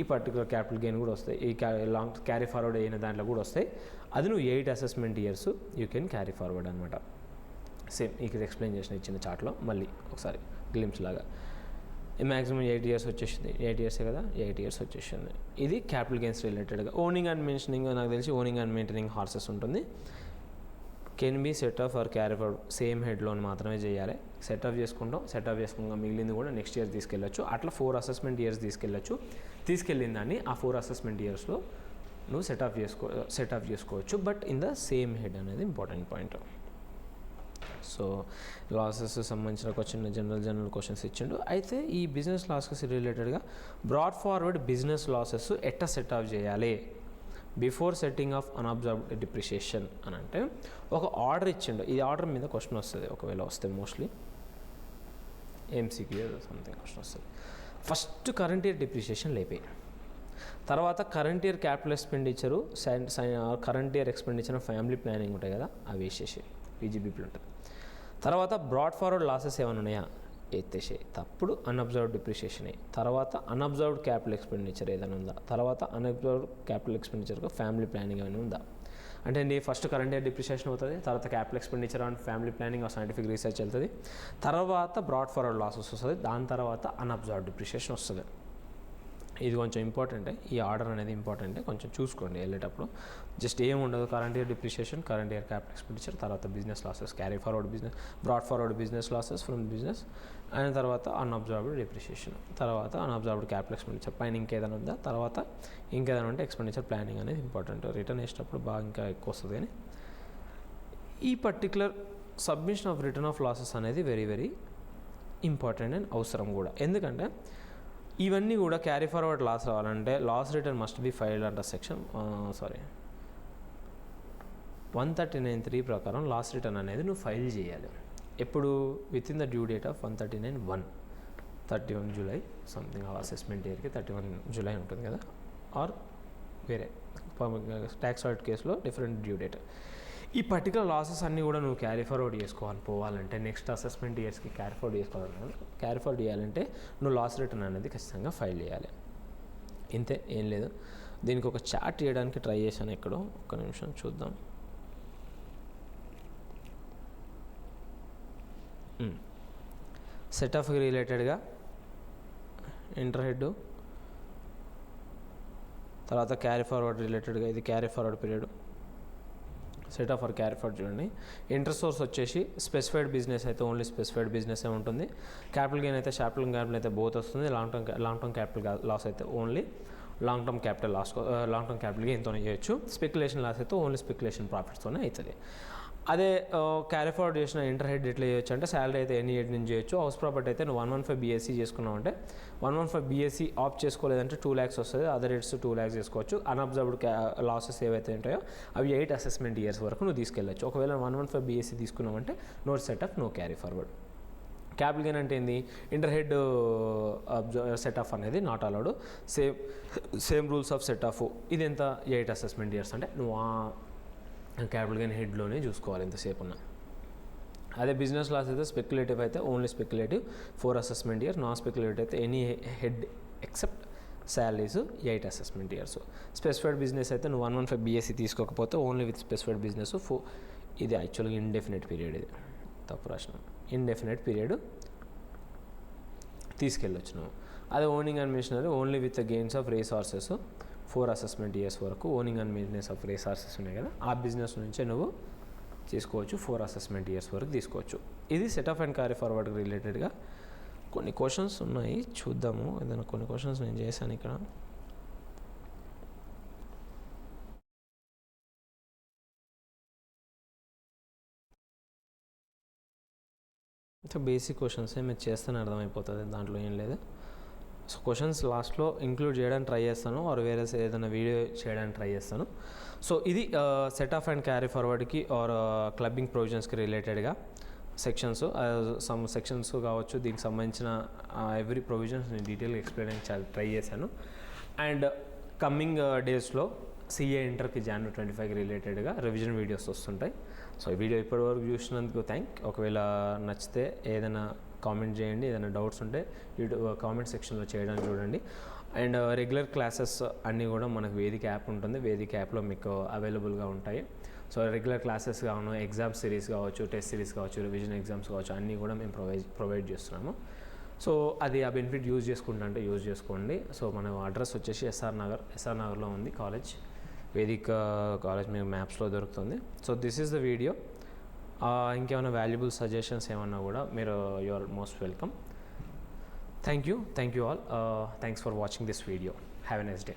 Speaker 1: ఈ పర్టికులర్ క్యాపిటల్ గెయిన్ కూడా వస్తాయి. ఈ లాంగ్ క్యారీ ఫార్వర్డ్ అయిన దాంట్లో కూడా వస్తాయి. అది నువ్వు 8 assessment years you can carry forward అనమాట. సేమ్ ఇక్కడ ఎక్స్ప్లెయిన్ చేసిన ఇచ్చిన చార్ట్లో మళ్ళీ ఒకసారి గ్లిమ్స్ లాగా మ్యాక్సిమం 8 years వచ్చేసింది. 8 years కదా, 8 years వచ్చేసింది. ఇది క్యాపిటల్ గెయిన్స్ రిలేటెడ్గా. ఓనింగ్ అండ్ మెయింటెనింగ్, నాకు తెలిసి ఓనింగ్ అండ్ మెయింటెనింగ్ హార్సెస్ ఉంటుంది. Can be set off or carry forward same head loan మాత్రమే చేయాలి. సెట్ ఆఫ్ చేసుకుంటాం మిగిలింది కూడా నెక్స్ట్ ఇయర్ తీసుకెళ్ళచ్చు. అట్లా 4 అసెస్మెంట్ ఇయర్స్ తీసుకెళ్ళిన దాన్ని ఆ 4 అసెస్మెంట్ ఇయర్స్లో నువ్వు సెట్ ఆఫ్ చేసుకోవచ్చు. But in the same head అనేది ఇంపార్టెంట్ పాయింట్. సో లాసెస్ సంబంధించిన ఒక చిన్న జనరల్ క్వశ్చన్స్ ఇచ్చిండు. అయితే ఈ బిజినెస్ లాసెస్ రిలేటెడ్గా బ్రాడ్ ఫార్వర్డ్ బిజినెస్ లాసెస్ ఎట్లా సెట్ ఆఫ్ చేయాలి బిఫోర్ సెట్టింగ్ ఆఫ్ అన్అబ్జర్వ్డ్ డిప్రిషియేషన్ అని అంటే ఒక ఆర్డర్ ఇచ్చిండు. ఈ ఆర్డర్ మీద క్వశ్చన్ వస్తుంది, ఒకవేళ వస్తే మోస్ట్లీ MCQ సంథింగ్ క్వశ్చన్ వస్తుంది. ఫస్ట్ కరెంట్ ఇయర్ డిప్రిషియేషన్ లేపే, తర్వాత current year capital expenditure, current year expenditure family planning ఉంటాయి కదా, అవి వేసేసి PGBP ఉంటుంది. తర్వాత బ్రాడ్ ఫార్వర్డ్ లాసెస్ ఏమైనా ఉన్నాయా ఎత్తేసాయి, తప్పుడు అన్అబ్జర్వ్డ్ డిప్రిషియేషన్ అయ్యి, తర్వాత అన్అబ్జర్వ్డ్ క్యాపిటల్ ఎక్స్పెండిచర్ ఏదైనా ఉందా, తర్వాత అన్అబ్జర్వ్డ్ క్యాపిటల్ ఎక్స్పెండిచర్గా ఫ్యామిలీ ప్లానింగ్ ఏమైనా ఉందా. అంటే నీ ఫస్ట్ కరెంట్ ఇయర్ డిప్రిషియేషన్ అవుతుంది, తర్వాత capital expenditure and family planning are scientific research వెళ్తుంది, తర్వాత బ్రాడ్ ఫార్వర్డ్ లాసెస్ వస్తుంది, దాని తర్వాత అన్అబ్జర్వ్డ్ డిప్రిషియేషన్ వస్తుంది. ఇది కొంచెం ఇంపార్టెంటే, ఈ ఆర్డర్ అనేది ఇంపార్టెంటే, కొంచెం చూసుకోండి వెళ్ళేటప్పుడు. జస్ట్ ఏం ఉండదు, current year depreciation, current year capital expenditure, తర్వాత business losses, carry forward business, brought forward business losses from business, and తర్వాత అన్అబ్జర్వ్డ్ డిప్రిషియేషన్, తర్వాత అన్అబ్జర్వ్డ్ క్యాపిటల్ ఎక్స్పెండిచర్, పైన ఇంకేదైనా ఉందా, తర్వాత ఇంకేదైనా ఉంటే ఎక్స్పెండిచర్ ప్లానింగ్ అనేది ఇంపార్టెంట్. రిటర్న్ వేసేటప్పుడు బాగా ఇంకా ఎక్కువ వస్తుంది. కానీ ఈ particular submission of return of losses అనేది వెరీ వెరీ ఇంపార్టెంట్ అండ్ అవసరం కూడా. ఎందుకంటే ఇవన్నీ కూడా క్యారీ ఫార్వర్డ్ లాస్ రావాలంటే loss return must be filed under section 139(3) ప్రకారం లాస్ రిటర్న్ అనేది నువ్వు ఫైల్ చేయాలి. ఎప్పుడు within the due date of 31 July something. ఆ అసెస్మెంట్ ఇయర్కి 31 జూలై ఉంటుంది కదా, ఆర్ వేరే ట్యాక్స్ ఆడిట్ కేసులో డిఫరెంట్ డ్యూ డేట్. ఈ పర్టికులర్ లాసెస్ అన్నీ కూడా నువ్వు క్యారీ ఫార్వర్డ్ పోవాలంటే నెక్స్ట్ అసెస్మెంట్ ఇయర్స్కి క్యారీ ఫార్వర్డ్ చేయాలంటే నువ్వు లాస్ రిటర్న్ అనేది ఖచ్చితంగా ఫైల్ చేయాలి. ఇంతే, ఏం లేదు. దీనికి ఒక చార్ట్ చేయడానికి ట్రై చేశాను ఎక్కడో, ఒక్క నిమిషం చూద్దాం. సెట్ ఆఫ్ రిలేటెడ్గా ఇంటర్ హెడ్, తర్వాత క్యారీ ఫార్వర్డ్ రిలేటెడ్గా ఇది carry forward period, set off or carry forward చూడండి. ఇంటర్ సోర్స్ వచ్చేసి స్పెసిఫైడ్ బిజినెస్ అయితే ఓన్లీ స్పెసిఫైడ్ బిజినెస్ ఉంటుంది, క్యాపిటల్ గెయిన్ అయితే బోత్ వస్తుంది, లాంగ్ టర్మ్ క్యాపిటల్ లాస్ అయితే ఓన్లీ లాంగ్ టర్మ్ క్యాపిటల్ గెయిన్తోనే చేయొచ్చు, స్పెక్యులేషన్ లాస్ అయితే ఓన్లీ స్పెక్యులేషన్ ప్రాఫిట్స్తోనే అవుతుంది. అదే క్యారీ ఫార్వర్డ్ చేసిన ఇంటర్ హెడ్ ఎట్లా చేయొచ్చు అంటే శాలరీ అయితే ఎనీ హెడ్ నుంచి చేయొచ్చు. హౌస్ ప్రాపర్టీ అయితే నువ్వు 115 BSc చేసుకున్నావు అంటే 115 BSc ఆప్ చేసుకోలేదంటే 2 lakhs వస్తుంది, అదర్ రేట్స్ 2 lakhs చేసుకోవచ్చు. అన్అబ్జర్వ్డ్ లాసెస్ ఏవైతే ఉంటాయో అవి 8 అసెస్మెంట్ ఇయర్స్ వరకు నువ్వు తీసుకెళ్ళచ్చు. ఒకవేళ 115 BSc తీసుకున్నావంటే no set off, no carry forward. Capital gain అంటే ఏంది, ఇంటర్ హెడ్ సెట్ ఆఫ్ అనేది not allowed, same rules of set off. ఇది ఎంత 8 అసెస్మెంట్ ఇయర్స్ అంటే నువ్వు క్యాపిటల్ గెయిన్ హెడ్లోనే చూసుకోవాలి ఎంతసేపు ఉన్నా. అదే బిజినెస్ లాస్ అయితే స్పెక్యులేటివ్ అయితే only speculative 4 assessment years, non speculative అయితే any head except salaries 8 assessment years. Specified business అయితే నువ్వు 115 BSc తీసుకోకపోతే ఓన్లీ విత్ స్పెసిఫైడ్ బిజినెస్ ఇది యాక్చువల్గా ఇండెఫినెట్ పీరియడ్, ఇది తప్పు రాసిన, ఇండెఫినెట్ పీరియడ్ తీసుకెళ్ళొచ్చు నువ్వు. అదే owning and machinery only with gains of resources 4 assessment years వరకు owning and maintenance of resources ఉన్నాయి కదా, ఆ బిజినెస్ నుంచే నువ్వు తీసుకోవచ్చు, 4 అసెస్మెంట్ ఇయర్స్ వరకు తీసుకోవచ్చు. ఇది set off and carry forward రిలేటెడ్గా కొన్ని క్వశ్చన్స్ ఉన్నాయి, చూద్దాము. ఏదైనా కొన్ని క్వశ్చన్స్ నేను చేశాను ఇక్కడ. అంటే బేసిక్ క్వశ్చన్స్ మీరు చేస్తేనే అర్థమైపోతుంది, దాంట్లో ఏం లేదు. సో క్వశ్చన్స్ లాస్ట్లో ఇంక్లూడ్ చేయడానికి ట్రై చేస్తాను, ఆర్ వేరే ఏదైనా వీడియో చేయడానికి ట్రై చేస్తాను. సో ఇది సెట్ ఆఫ్ అండ్ క్యారీ ఫార్వర్డ్కి ఆర్ క్లబ్బింగ్ ప్రొవిజన్స్కి రిలేటెడ్గా సెక్షన్స్, సమ్ సెక్షన్స్ కావచ్చు, దీనికి సంబంధించిన ఎవ్రీ ప్రొవిజన్స్ నేను డీటెయిల్గా ఎక్స్ప్లెయిన్ చేయడానికి ట్రై చేశాను. అండ్ కమ్మింగ్ డేస్లో సిఏ ఇంటర్కి January 25కి రిలేటెడ్గా రివిజన్ వీడియోస్ వస్తుంటాయి. సో ఈ వీడియో ఇప్పటివరకు చూసినందుకు ఒకవేళ నచ్చితే ఏదైనా కామెంట్ చేయండి, ఏదైనా డౌట్స్ ఉంటే యూట్యూబ్ కామెంట్ సెక్షన్లో చేయడానికి చూడండి. అండ్ రెగ్యులర్ క్లాసెస్ అన్నీ కూడా మనకు వేదిక యాప్ ఉంటుంది, వేదిక యాప్లో మీకు అవైలబుల్గా ఉంటాయి. సో రెగ్యులర్ క్లాసెస్ కావచ్చు, ఎగ్జామ్ సిరీస్ కావచ్చు, టెస్ట్ సిరీస్ కావచ్చు, రివిజన్ ఎగ్జామ్స్ కావచ్చు, అన్నీ కూడా మేము ప్రొవైడ్ చేస్తున్నాము. సో అది ఆ బెనిఫిట్ యూజ్ చేసుకుంటే యూజ్ చేసుకోండి. సో మన అడ్రస్ వచ్చేసి ఎస్ఆర్ నగర్లో ఉంది కాలేజ్, వేదిక కాలేజ్ మీకు మ్యాప్స్లో దొరుకుతుంది. So this is the video. ఇంకేమైనా వాల్యుబుల్ సజెషన్స్ ఏమన్నా కూడా మీరు you are most welcome. Thank you all. Thanks for watching this video. Have a nice day.